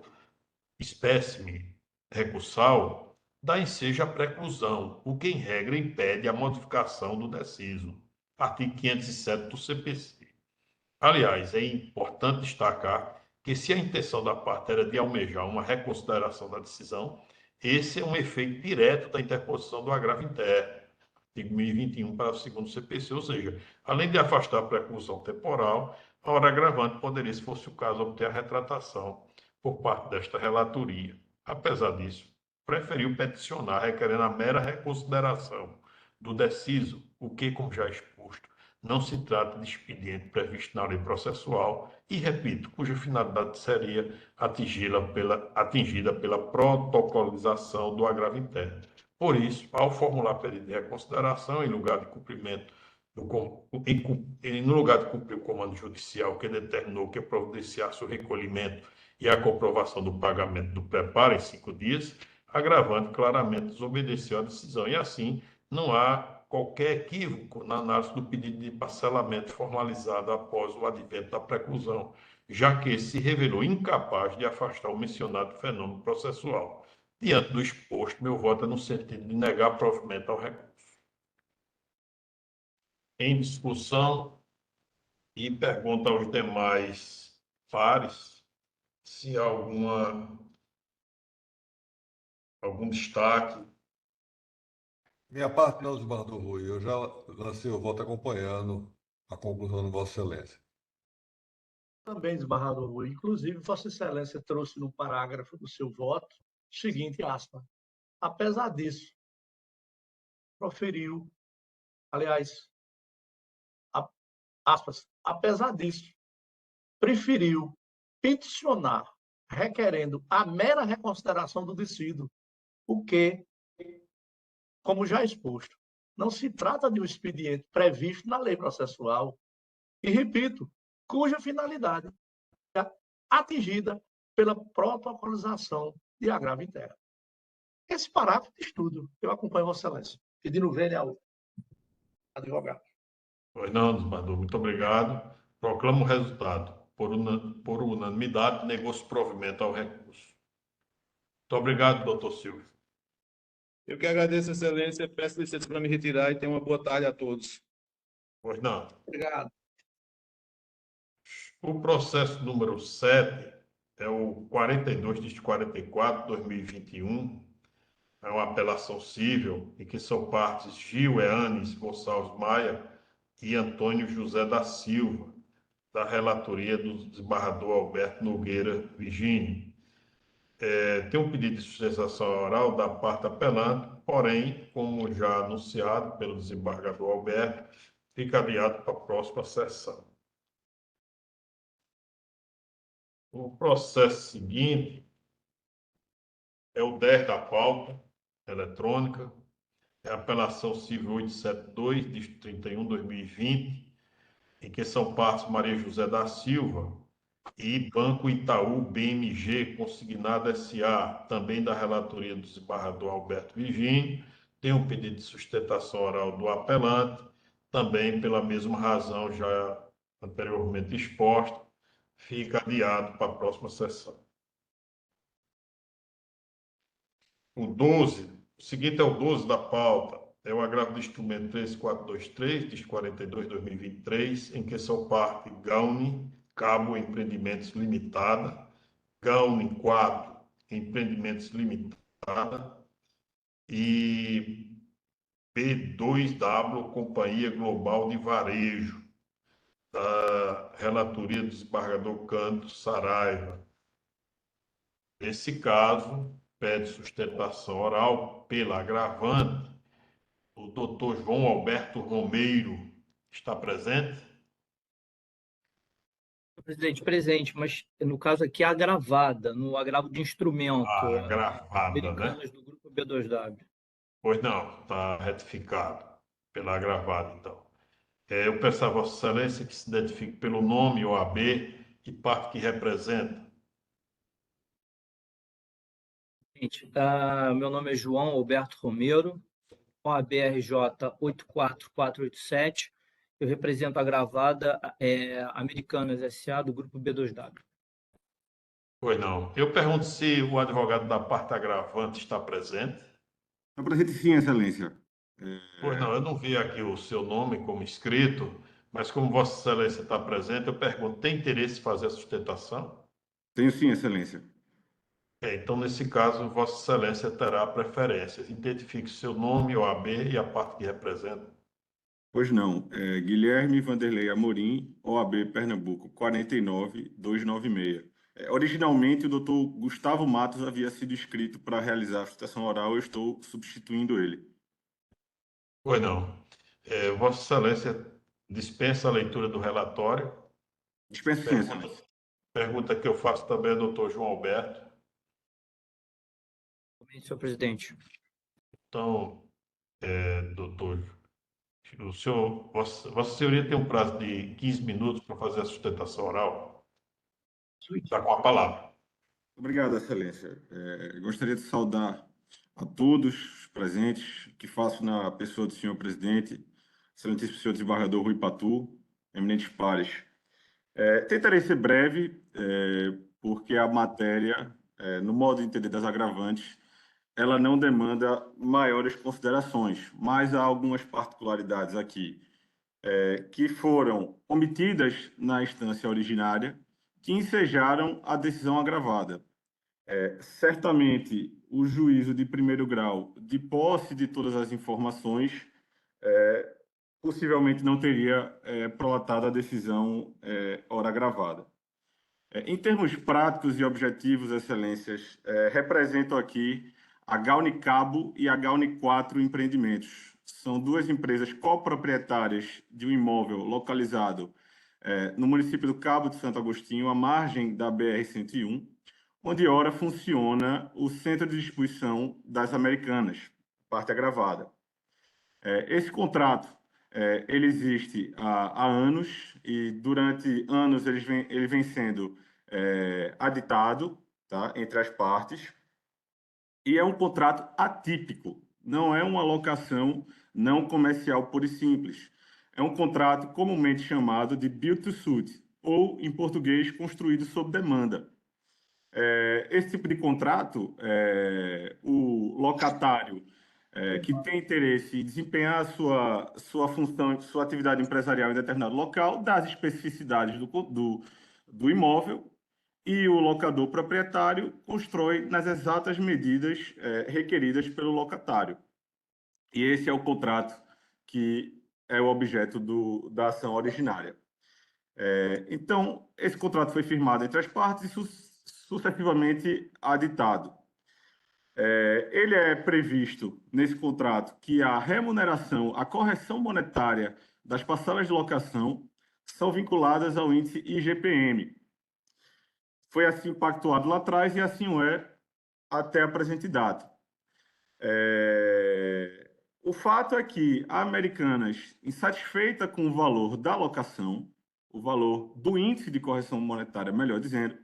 espécime recursal, dá ensejo à preclusão, o que, em regra, impede a modificação do deciso. Artigo 507 do CPC. Aliás, é importante destacar que, se a intenção da parte era de almejar uma reconsideração da decisão, esse é um efeito direto da interposição do agravo interno. Artigo 1021, parágrafo 2º do CPC, ou seja, além de afastar a preclusão temporal, a hora agravante poderia, se fosse o caso, obter a retratação por parte desta relatoria. Apesar disso, preferiu peticionar requerendo a mera reconsideração do deciso, o que, como já exposto, não se trata de expediente previsto na lei processual e, repito, cuja finalidade seria atingida pela protocolização do agravo interno. Por isso, ao formular pedido de reconsideração, no lugar de cumprir o comando judicial que determinou que providenciasse o recolhimento e a comprovação do pagamento do preparo em 5 dias, a agravante claramente desobedeceu a decisão e, assim, não há qualquer equívoco na análise do pedido de parcelamento formalizado após o advento da preclusão, já que se revelou incapaz de afastar o mencionado fenômeno processual. Diante do exposto, meu voto é no sentido de negar provimento ao recurso. Em discussão, e pergunta aos demais pares se há algum destaque. Minha parte não, desembargador Rui. Eu já lancei o voto acompanhando a conclusão de Vossa Excelência. Também, desembargador Rui. Inclusive, Vossa Excelência trouxe no parágrafo do seu voto o seguinte, aspa, apesar disso, proferiu, aliás, aspas, apesar disso, preferiu peticionar requerendo a mera reconsideração do dissíduo, o que, como já exposto, não se trata de um expediente previsto na lei processual e, repito, cuja finalidade é atingida pela protocolização de agravo interno. Esse parágrafo de estudo, eu acompanho Vossa Excelência, pedindo vênia ao advogado. Pois não, desembargador, muito obrigado. Proclamo o resultado. Por unanimidade, negócio provimento ao recurso. Muito obrigado, doutor Silvio. Eu que agradeço, Excelência, peço licença para me retirar e tenha uma boa tarde a todos. Pois não. Obrigado. O processo número 7 é o 42/44/2021. É uma apelação civil em que são partes Gil Eanes Gonçalves Maia e Antônio José da Silva, da relatoria do desembargador Alberto Nogueira Virgínio. Tem um pedido de sustentação oral da parte apelante, porém, como já anunciado pelo desembargador Alberto, fica adiado para a próxima sessão. O processo seguinte é o 10 da pauta eletrônica, é a apelação civil 872, de 31/2020, em que são partes Maria José da Silva e Banco Itaú BMG Consignado S.A., também da relatoria do desembargador Alberto Virgínio. Tem um pedido de sustentação oral do apelante, também pela mesma razão já anteriormente exposta, fica adiado para a próxima sessão. O seguinte é o 12 da pauta, é o agravo do instrumento 13423, de 42/2023, em que são parte Gauni, Cabo Empreendimentos Limitada, Gauni 4, Empreendimentos Limitada, e P2W, Companhia Global de Varejo, da relatoria do desembargador Cândido Saraiva. Nesse caso, pede sustentação oral pela agravante. O doutor João Alberto Romeiro está presente? Presidente, presente, mas no caso aqui agravada, no agravo de instrumento. Agravada, Americanas né? do grupo B2W. Pois não, está retificado pela agravada, então. Eu peço a Vossa Excelência que se identifique pelo nome OAB e parte que representa. Gente, meu nome é João Alberto Romero, OAB-RJ 84487. Eu represento a gravada Americanas S.A. do grupo B2W. Pois não. Eu pergunto se o advogado da parte agravante está presente. Está presente sim, Excelência. Pois não, eu não vi aqui o seu nome como inscrito, mas como Vossa Excelência está presente, eu pergunto, tem interesse em fazer a sustentação? Tenho sim, Excelência. Então, nesse caso, Vossa Excelência terá preferência. Identifique seu nome, OAB e a parte que representa. Pois não. Guilherme Vanderlei Amorim, OAB Pernambuco, 49296. Originalmente, o doutor Gustavo Matos havia sido inscrito para realizar a sustentação oral, eu estou substituindo ele. Pois não. Vossa Excelência dispensa a leitura do relatório. Dispensa sim, Excelência. Pergunta que eu faço também ao doutor João Alberto. Senhor presidente. Então, doutor, Vossa Senhoria tem um prazo de 15 minutos para fazer a sustentação oral. Está com a palavra. Obrigado, Excelência. Gostaria de saudar a todos os presentes, que faço na pessoa do senhor presidente, excelentíssimo senhor desembargador Rui Patu, eminentes pares. Tentarei ser breve, porque a matéria, no modo de entender das agravantes, ela não demanda maiores considerações, mas há algumas particularidades aqui. que foram omitidas na instância originária, que ensejaram a decisão agravada. Certamente, o juízo de primeiro grau, de posse de todas as informações, possivelmente não teria prolatado a decisão ora agravada. Em termos práticos e objetivos, excelências, represento aqui a Gauni Cabo e a Gauni 4 Empreendimentos. São duas empresas coproprietárias de um imóvel localizado no município do Cabo de Santo Agostinho, à margem da BR-101, onde ora funciona o Centro de Distribuição das Americanas, parte agravada. Esse contrato ele existe há anos e durante anos ele vem sendo aditado, tá, entre as partes, e é um contrato atípico, não é uma locação não comercial pura e simples. É um contrato comumente chamado de build to suit, ou, em português, construído sob demanda. Esse tipo de contrato, o locatário que tem interesse em desempenhar sua função, sua atividade empresarial em determinado local, dá as especificidades do imóvel, e o locador proprietário constrói nas exatas medidas requeridas pelo locatário. E esse é o contrato que é o objeto da ação originária. Então, esse contrato foi firmado entre as partes e sucessivamente aditado. Ele é previsto nesse contrato que a remuneração, a correção monetária das parcelas de locação são vinculadas ao índice IGPM. Foi assim pactuado lá atrás e assim o é até a presente data. O fato é que a Americanas, insatisfeita com o valor da locação, o valor do índice de correção monetária, melhor dizendo,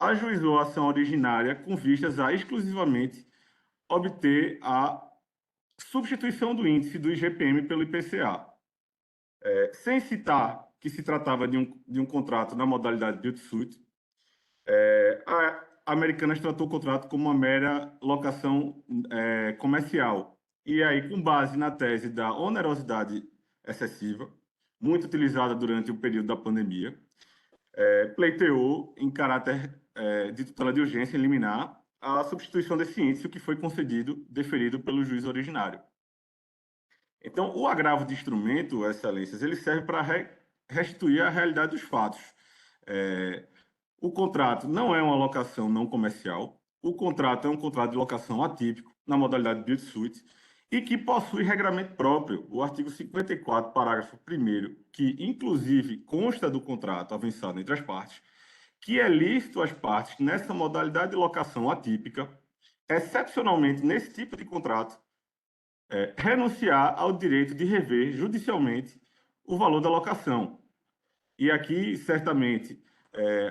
ajuizou a ação originária com vistas a exclusivamente obter a substituição do índice do IGPM pelo IPCA. Sem citar que se tratava de um contrato na modalidade build to suit, a Americanas tratou o contrato como uma mera locação comercial. E aí, com base na tese da onerosidade excessiva, muito utilizada durante o período da pandemia, pleiteou, em caráter de tutela de urgência, liminar a substituição desse índice, o que foi deferido pelo juiz originário. Então, o agravo de instrumento, excelências, ele serve para restituir a realidade dos fatos. O contrato não é uma locação não comercial, o contrato é um contrato de locação atípico, na modalidade build to suit, e que possui regramento próprio, o artigo 54, parágrafo 1º, que inclusive consta do contrato avançado entre as partes, que é lícito às partes, nessa modalidade de locação atípica, excepcionalmente nesse tipo de contrato, renunciar ao direito de rever judicialmente o valor da locação. E aqui, certamente,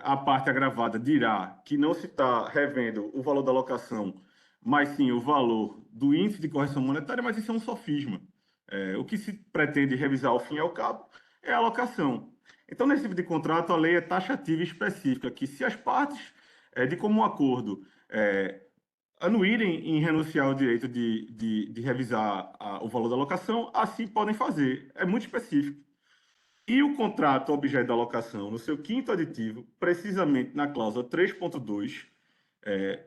a parte agravada dirá que não se está revendo o valor da locação, mas sim o valor do índice de correção monetária, mas isso é um sofisma. O que se pretende revisar ao fim e ao cabo é a alocação. Então, nesse tipo de contrato, a lei é taxativa e específica, que se as partes, de comum acordo, anuírem em renunciar ao direito de revisar o valor da alocação, assim podem fazer. É muito específico. E o contrato objeto da alocação, no seu quinto aditivo, precisamente na cláusula 3.2,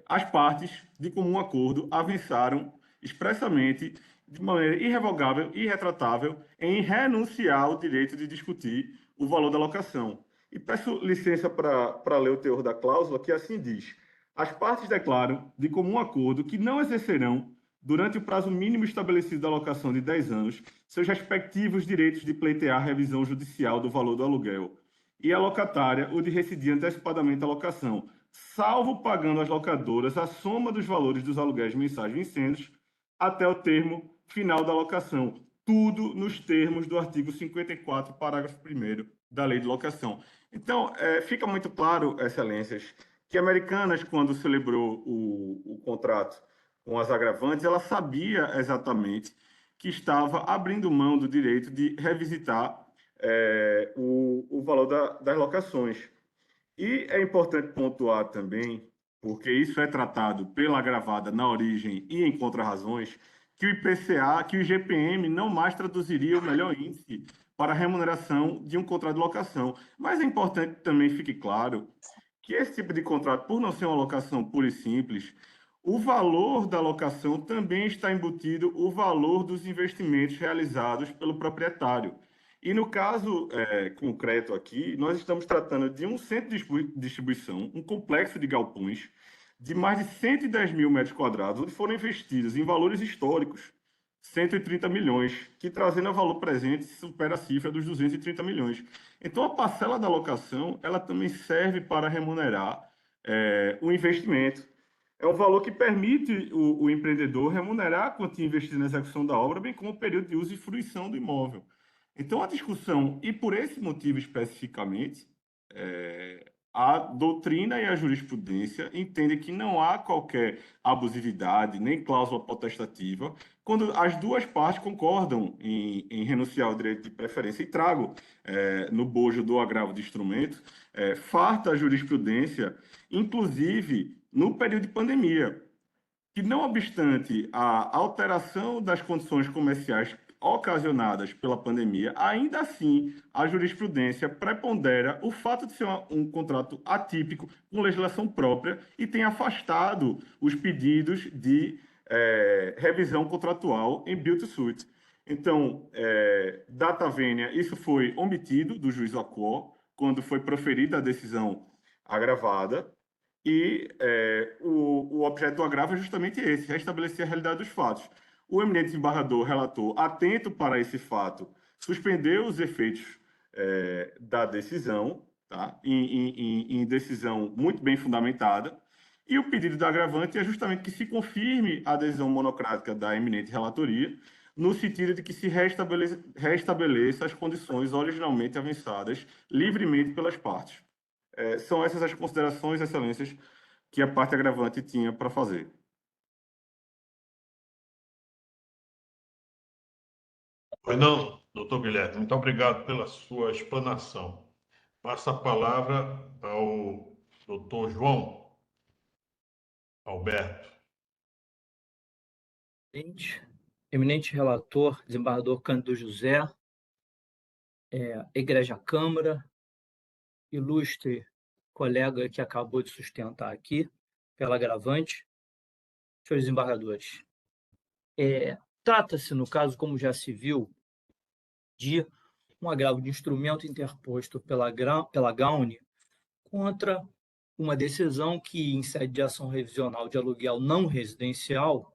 as partes, de comum acordo, avançaram expressamente, de maneira irrevogável e irretratável, em renunciar ao direito de discutir o valor da locação. E peço licença para ler o teor da cláusula, que assim diz: as partes declaram, de comum acordo, que não exercerão, durante o prazo mínimo estabelecido da locação de 10 anos, seus respectivos direitos de pleitear revisão judicial do valor do aluguel, e a locatária o de rescindir antecipadamente a locação, salvo pagando às locadoras a soma dos valores dos aluguéis mensais vencidos até o termo final da locação, tudo nos termos do artigo 54, parágrafo 1º da Lei de Locação. Então, fica muito claro, excelências, que a Americanas, quando celebrou o contrato com as agravantes, ela sabia exatamente que estava abrindo mão do direito de revisitar o valor das locações. E é importante pontuar também, porque isso é tratado pela agravada na origem e em contrarrazões, que o IPCA, que o IGPM não mais traduziria o melhor índice para a remuneração de um contrato de locação. Mas é importante que também fique claro que esse tipo de contrato, por não ser uma locação pura e simples, o valor da locação também está embutido o valor dos investimentos realizados pelo proprietário. E no caso concreto aqui, nós estamos tratando de um centro de distribuição, um complexo de galpões, de mais de 110 mil metros quadrados, onde foram investidos em valores históricos, 130 milhões, que trazendo a valor presente supera a cifra dos 230 milhões. Então, a parcela da locação, ela também serve para remunerar o investimento. É um valor que permite o empreendedor remunerar a quantia investida na execução da obra, bem como o período de uso e fruição do imóvel. Então, a discussão, e por esse motivo especificamente, a doutrina e a jurisprudência entendem que não há qualquer abusividade, nem cláusula potestativa, quando as duas partes concordam em renunciar ao direito de preferência. E trago, no bojo do agravo de instrumento, farta jurisprudência, inclusive no período de pandemia, que não obstante a alteração das condições comerciais ocasionadas pela pandemia, ainda assim a jurisprudência prepondera o fato de ser um contrato atípico, com legislação própria, e tem afastado os pedidos de revisão contratual em build-to-suit. Então, data vênia, isso foi omitido do juízo aquo, quando foi proferida a decisão agravada, e o objeto do agravo é justamente esse, restabelecer a realidade dos fatos. O eminente desembargador relator, atento para esse fato, suspendeu os efeitos da decisão, tá? Em decisão muito bem fundamentada, e o pedido da agravante é justamente que se confirme a decisão monocrática da eminente relatoria, no sentido de que se restabeleça as condições originalmente avançadas livremente pelas partes. São essas as considerações, excelências, que a parte agravante tinha para fazer. Pois não, doutor Guilherme, muito obrigado pela sua explanação. Passa a palavra ao doutor João Alberto. Eminente relator, desembargador Cândido José, Egrégia Câmara, ilustre colega que acabou de sustentar aqui, pela agravante, senhores desembargadores. Trata-se, no caso, como já se viu, de um agravo de instrumento interposto pela GAUNI contra uma decisão que, em sede de ação revisional de aluguel não residencial,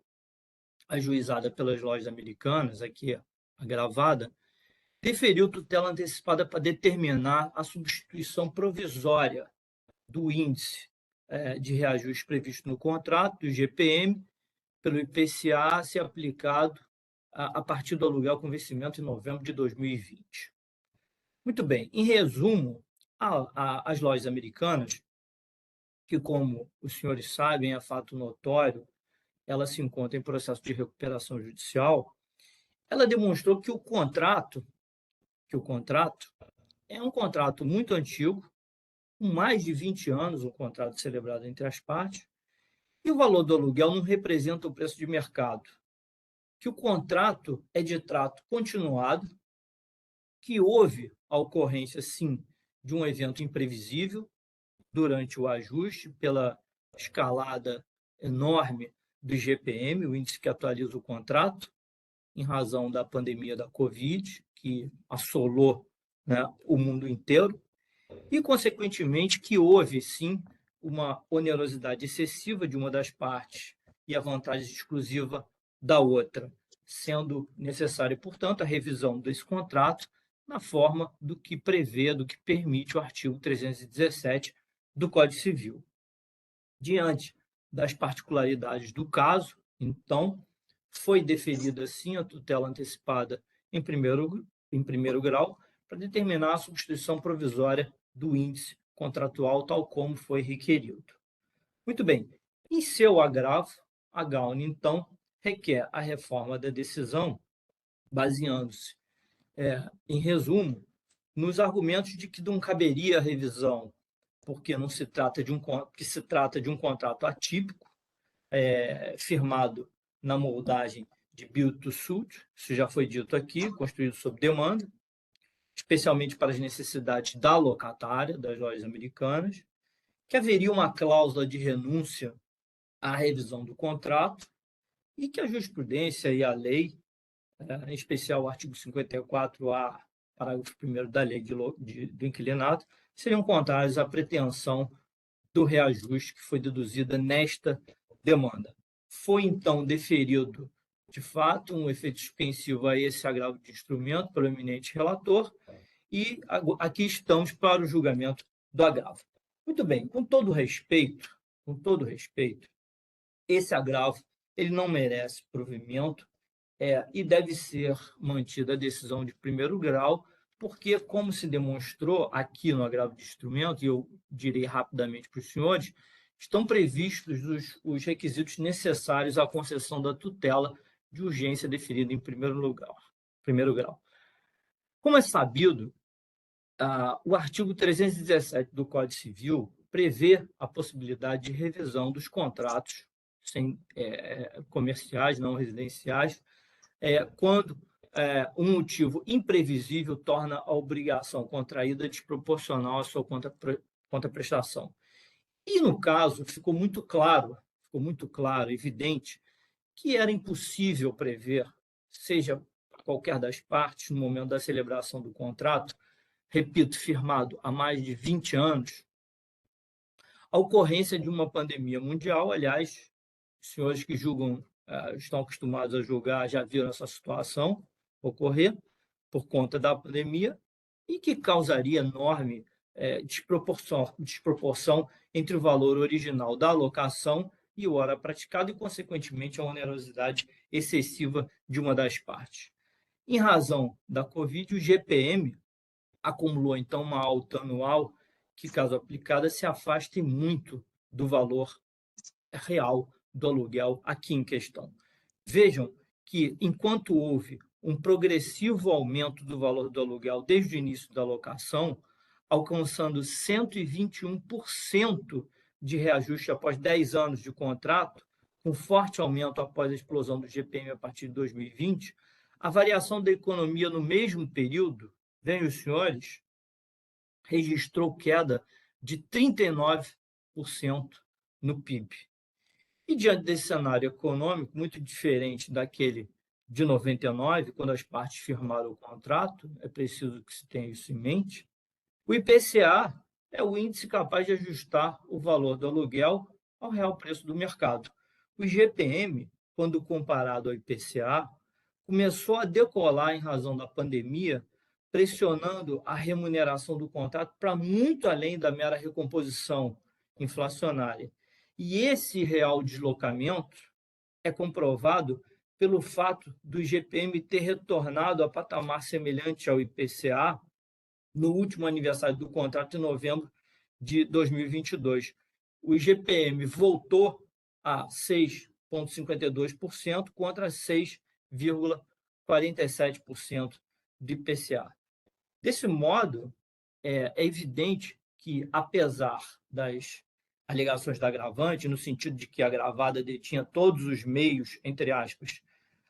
ajuizada pelas lojas americanas, aqui agravada, deferiu tutela antecipada para determinar a substituição provisória do índice de reajuste previsto no contrato, do IGPM, pelo IPCA a ser aplicado a partir do aluguel com vencimento em novembro de 2020. Muito bem, em resumo, as lojas americanas, que, como os senhores sabem, é fato notório, ela se encontra em processo de recuperação judicial, ela demonstrou que o contrato é um contrato muito antigo, com mais de 20 anos, um contrato celebrado entre as partes, e o valor do aluguel não representa o preço de mercado, que o contrato é de trato continuado, que houve a ocorrência, sim, de um evento imprevisível durante o ajuste, pela escalada enorme do IGPM, o índice que atualiza o contrato, em razão da pandemia da Covid, que assolou, né, o mundo inteiro, e, consequentemente, que houve, sim, uma onerosidade excessiva de uma das partes e a vantagem exclusiva da outra, sendo necessária, portanto, a revisão desse contrato na forma do que prevê, do que permite o artigo 317 do Código Civil. Diante das particularidades do caso, então, foi deferida, sim, a tutela antecipada em primeiro grau para determinar a substituição provisória do índice contratual, tal como foi requerido. Muito bem. Em seu agravo, a GAUNI, então, requer a reforma da decisão, baseando-se, em resumo, nos argumentos de que não caberia a revisão, porque não se trata de um contrato atípico, firmado na moldagem de build-to-suit, isso já foi dito aqui, construído sob demanda, especialmente para as necessidades da locatária, das lojas americanas, que haveria uma cláusula de renúncia à revisão do contrato e que a jurisprudência e a lei, em especial o artigo 54A, parágrafo 1º da lei do inquilinato, seriam contrários à pretensão do reajuste que foi deduzida nesta demanda. Foi, então, deferido, de fato, um efeito suspensivo a esse agravo de instrumento pelo eminente relator e aqui estamos para o julgamento do agravo. Muito bem, com todo respeito, esse agravo ele não merece provimento e deve ser mantida a decisão de primeiro grau, porque, como se demonstrou aqui no agravo de instrumento, e eu direi rapidamente para os senhores, estão previstos os requisitos necessários à concessão da tutela de urgência definida em primeiro grau. Como é sabido, o artigo 317 do Código Civil prevê a possibilidade de revisão dos contratos comerciais, não residenciais, quando um motivo imprevisível torna a obrigação contraída desproporcional à sua contraprestação. E, no caso, ficou muito claro, evidente, que era impossível prever, seja para qualquer das partes, no momento da celebração do contrato, repito, firmado há mais de 20 anos, a ocorrência de uma pandemia mundial. Aliás, os senhores que julgam, estão acostumados a julgar, já viram essa situação ocorrer por conta da pandemia e que causaria enorme desproporção entre o valor original da alocação e o hora praticado e, consequentemente, a onerosidade excessiva de uma das partes. Em razão da Covid, o GPM acumulou, então, uma alta anual que, caso aplicada, se afaste muito do valor real do aluguel aqui em questão. Vejam que, enquanto houve um progressivo aumento do valor do aluguel desde o início da locação, alcançando 121% de reajuste após 10 anos de contrato, com forte aumento após a explosão do GPM a partir de 2020, a variação da economia no mesmo período, veem os senhores, registrou queda de 39% no PIB. E diante desse cenário econômico, muito diferente daquele de 99, quando as partes firmaram o contrato, é preciso que se tenha isso em mente, o IPCA é o índice capaz de ajustar o valor do aluguel ao real preço do mercado. O IGPM, quando comparado ao IPCA, começou a decolar em razão da pandemia, pressionando a remuneração do contrato para muito além da mera recomposição inflacionária. E esse real deslocamento é comprovado pelo fato do IGPM ter retornado a patamar semelhante ao IPCA no último aniversário do contrato, em novembro de 2022. O IGPM voltou a 6,52% contra 6,47% do IPCA. Desse modo, é evidente que, apesar das alegações da agravante, no sentido de que a agravada detinha todos os meios, entre aspas,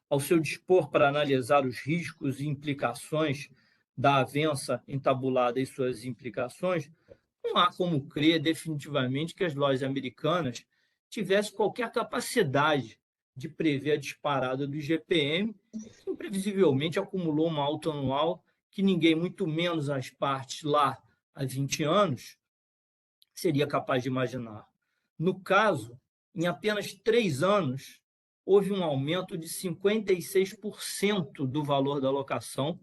ao seu dispor para analisar os riscos e implicações da avença entabulada e suas implicações, não há como crer definitivamente que as lojas americanas tivessem qualquer capacidade de prever a disparada do IGPM, que imprevisivelmente acumulou uma alta anual que ninguém, muito menos as partes lá há 20 anos, seria capaz de imaginar. No caso, em apenas 3 anos, houve um aumento de 56% do valor da locação,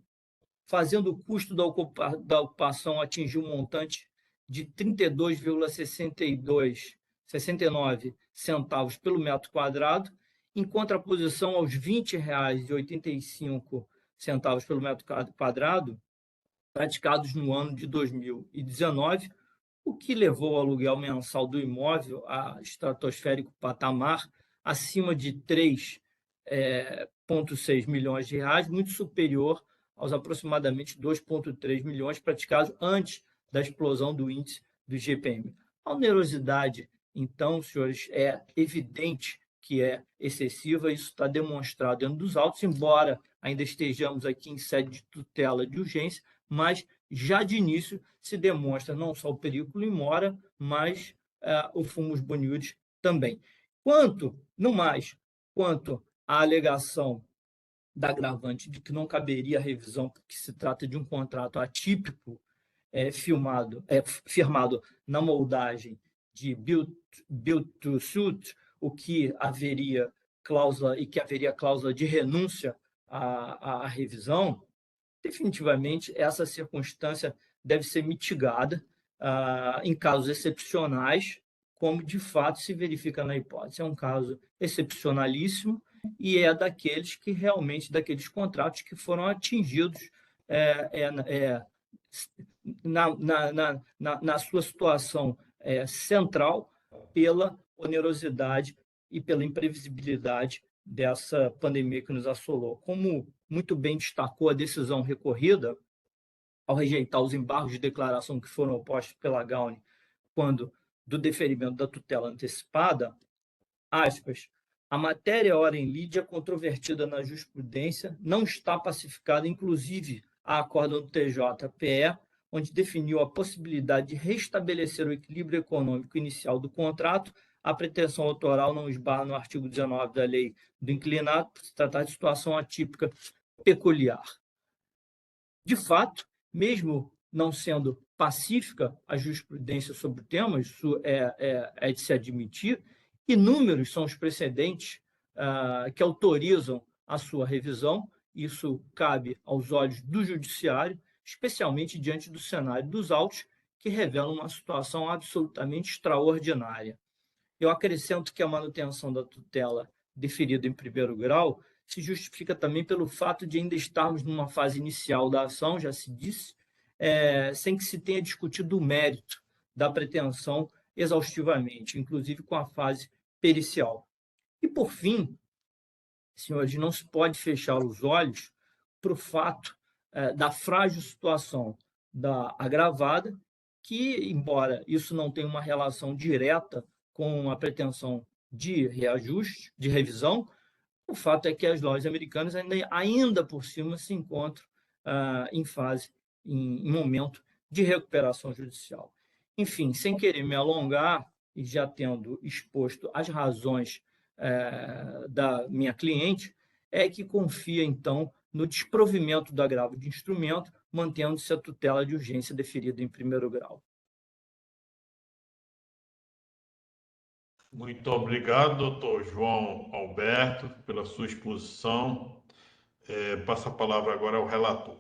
fazendo o custo da ocupação atingir um montante de 32,69 centavos pelo metro quadrado, em contraposição aos R$ 20,85 pelo metro quadrado praticados no ano de 2019, o que levou o aluguel mensal do imóvel a estratosférico patamar acima de 3,6 milhões de reais, muito superior aos aproximadamente 2,3 milhões praticados antes da explosão do índice do IGPM. A onerosidade, então, senhores, é evidente que é excessiva. Isso está demonstrado dentro dos autos, embora ainda estejamos aqui em sede de tutela de urgência, mas já de início se demonstra não só o perigo in mora, mas o fumus boniuris também. No mais, quanto à alegação da agravante de que não caberia revisão porque se trata de um contrato atípico firmado na moldagem de build to suit, o que haveria cláusula de renúncia à revisão, definitivamente essa circunstância deve ser mitigada em casos excepcionais, como de fato se verifica na hipótese. É um caso excepcionalíssimo e é daqueles contratos que foram atingidos na sua situação central pela onerosidade e pela imprevisibilidade dessa pandemia que nos assolou. Como muito bem destacou a decisão recorrida, ao rejeitar os embargos de declaração que foram opostos pela Gaune quando do deferimento da tutela antecipada, aspas, a matéria ora em lide controvertida na jurisprudência não está pacificada, inclusive a acórdão do TJPE, onde definiu a possibilidade de restabelecer o equilíbrio econômico inicial do contrato. A pretensão autoral não esbarra no artigo 19 da lei do inquilinato, por se tratar de situação atípica peculiar. De fato, mesmo não sendo pacífica a jurisprudência sobre o tema, isso é de se admitir, inúmeros são os precedentes que autorizam a sua revisão. Isso cabe aos olhos do judiciário, especialmente diante do cenário dos autos, que revelam uma situação absolutamente extraordinária. Eu acrescento que a manutenção da tutela deferida em primeiro grau se justifica também pelo fato de ainda estarmos numa fase inicial da ação, já se disse, sem que se tenha discutido o mérito da pretensão exaustivamente, inclusive com a fase pericial. E, por fim, senhores, não se pode fechar os olhos para o fato da frágil situação da agravada, que, embora isso não tenha uma relação direta com a pretensão de reajuste, de revisão, o fato é que as lojas americanas ainda por cima se encontram em momento de recuperação judicial. Enfim, sem querer me alongar e já tendo exposto as razões da minha cliente, é que confia, então, no desprovimento do agravo de instrumento, mantendo-se a tutela de urgência deferida em primeiro grau. Muito obrigado, doutor João Alberto, pela sua exposição. Passa a palavra agora ao relator.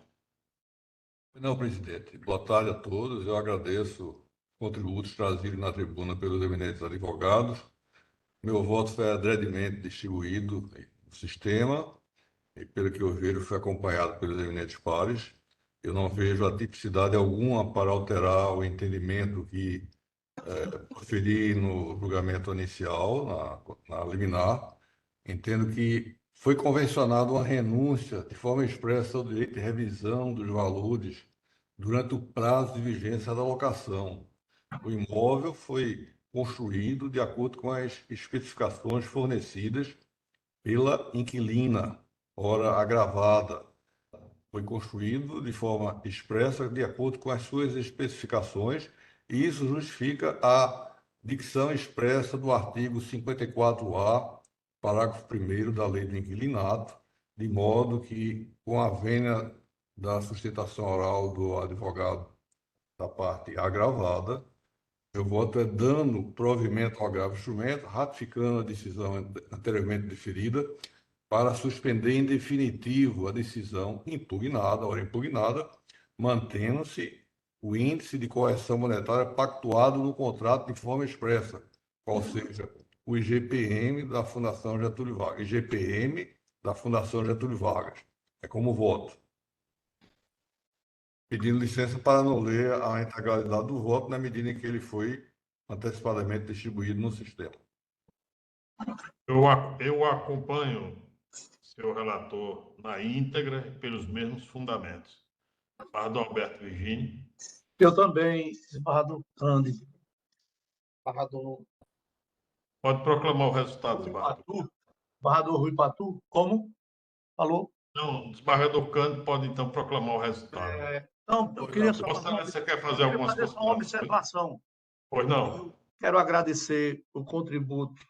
Não, presidente. Boa tarde a todos. Eu agradeço os contributos trazidos na tribuna pelos eminentes advogados. Meu voto foi adredemente distribuído no sistema e, pelo que eu vejo, foi acompanhado pelos eminentes pares. Eu não vejo atipicidade alguma para alterar o entendimento que proferi no julgamento inicial, na liminar. Entendo que foi convencionado uma renúncia de forma expressa ao direito de revisão dos valores durante o prazo de vigência da locação. O imóvel foi construído de acordo com as especificações fornecidas pela inquilina, ora agravada. Foi construído de forma expressa de acordo com as suas especificações, e isso justifica a dicção expressa do artigo 54A, parágrafo 1º da Lei do Inquilinato, de modo que, com a vênia da sustentação oral do advogado da parte agravada, eu voto dando provimento ao agravo instrumento, ratificando a decisão anteriormente deferida, para suspender em definitivo a decisão impugnada, mantendo-se o índice de correção monetária pactuado no contrato de forma expressa, qual seja o IGPM da Fundação Getúlio Vargas. IGPM da Fundação Getúlio Vargas. É como voto. Pedindo licença para não ler a integralidade do voto, na medida em que ele foi antecipadamente distribuído no sistema. Eu acompanho seu relator na íntegra pelos mesmos fundamentos. Desembargador Alberto Virgínio. Eu também, desembargador Cândido, desembargador Pode proclamar o resultado, desembargador. Desembargador Rui Patu, como? Falou? Não, o desembargador Cândido pode, então, proclamar o resultado. Não, eu queria só Vossa fazer Excelência quer fazer algumas uma considerações? observação. Pois não. Quero agradecer o contributo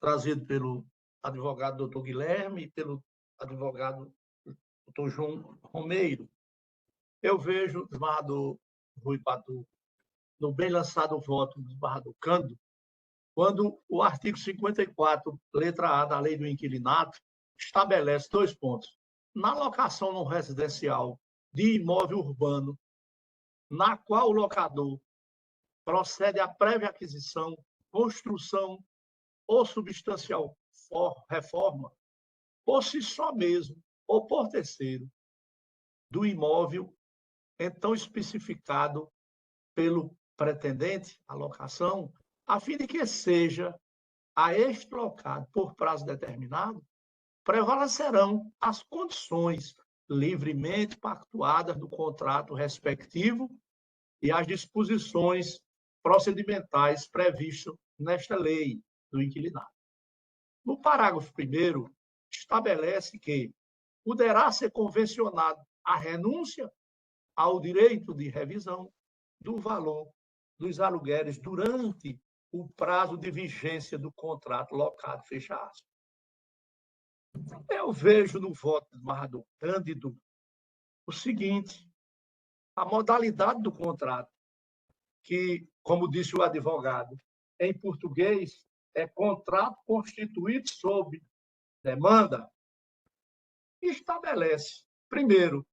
trazido pelo advogado doutor Guilherme e pelo advogado doutor João Romeiro. Eu vejo, desembargador Rui Patu, no bem lançado voto do desembargador Cândido, quando o artigo 54, letra A da Lei do Inquilinato, estabelece 2 pontos. Na locação não residencial de imóvel urbano, na qual o locador procede à prévia aquisição, construção ou substancial reforma, por si só mesmo ou por terceiro, do imóvel então especificado pelo pretendente à locação, a fim de que seja a este locado por prazo determinado, prevalecerão as condições livremente pactuadas do contrato respectivo e as disposições procedimentais previstas nesta lei do inquilinato. No parágrafo 1º, estabelece que poderá ser convencionado a renúncia ao direito de revisão do valor dos aluguéis durante o prazo de vigência do contrato locado, fecha aspas. Eu vejo no voto do desembargador Cândido o seguinte: a modalidade do contrato, que, como disse o advogado, em português é contrato constituído sob demanda, estabelece, primeiro,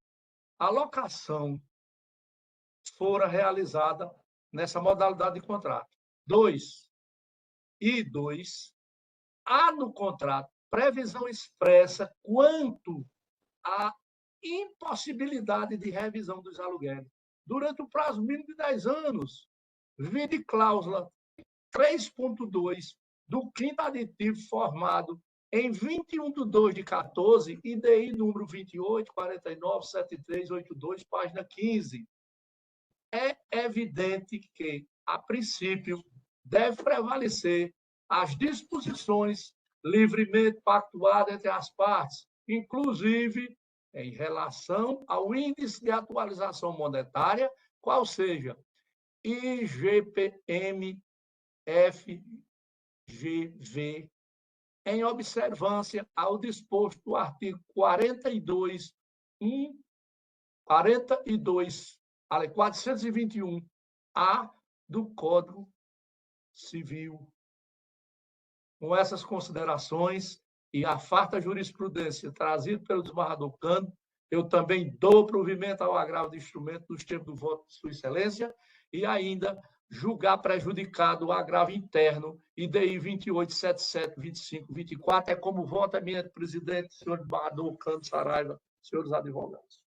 a locação fora realizada nessa modalidade de contrato. 2, há no contrato previsão expressa quanto à impossibilidade de revisão dos aluguéis durante o prazo mínimo de 10 anos, vide cláusula 3.2 do 5º aditivo formado em 21 de 2 de 14, IDI número 28, 49, 73, 82, página 15. É evidente que, a princípio, deve prevalecer as disposições livremente pactuadas entre as partes, inclusive em relação ao índice de atualização monetária, qual seja IGPM-FGV, em observância ao disposto do artigo 421-A do Código Civil. Com essas considerações e a farta jurisprudência trazida pelo desembargador Cândido, eu também dou provimento ao agravo de instrumento dos termos do voto de Sua Excelência e ainda julgar prejudicado o agravo interno, IDI 28, 77, 25, 24, é como vota, eminente presidente, senhor desembargador Cândido Saraiva, senhores advogados.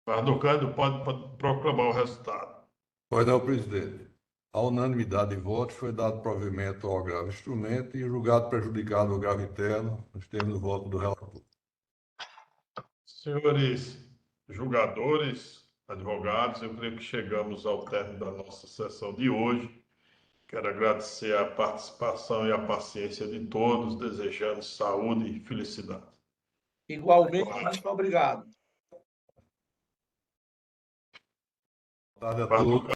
Desembargador Cândido pode proclamar o resultado. Pois não, presidente. A unanimidade de votos foi dado provimento ao agravo instrumento e julgado prejudicado o agravo interno, nos termos do voto do relator. Senhores julgadores, advogados, eu creio que chegamos ao término da nossa sessão de hoje. Quero agradecer a participação e a paciência de todos, desejando saúde e felicidade. Igualmente, muito obrigado. Boa tarde a todos.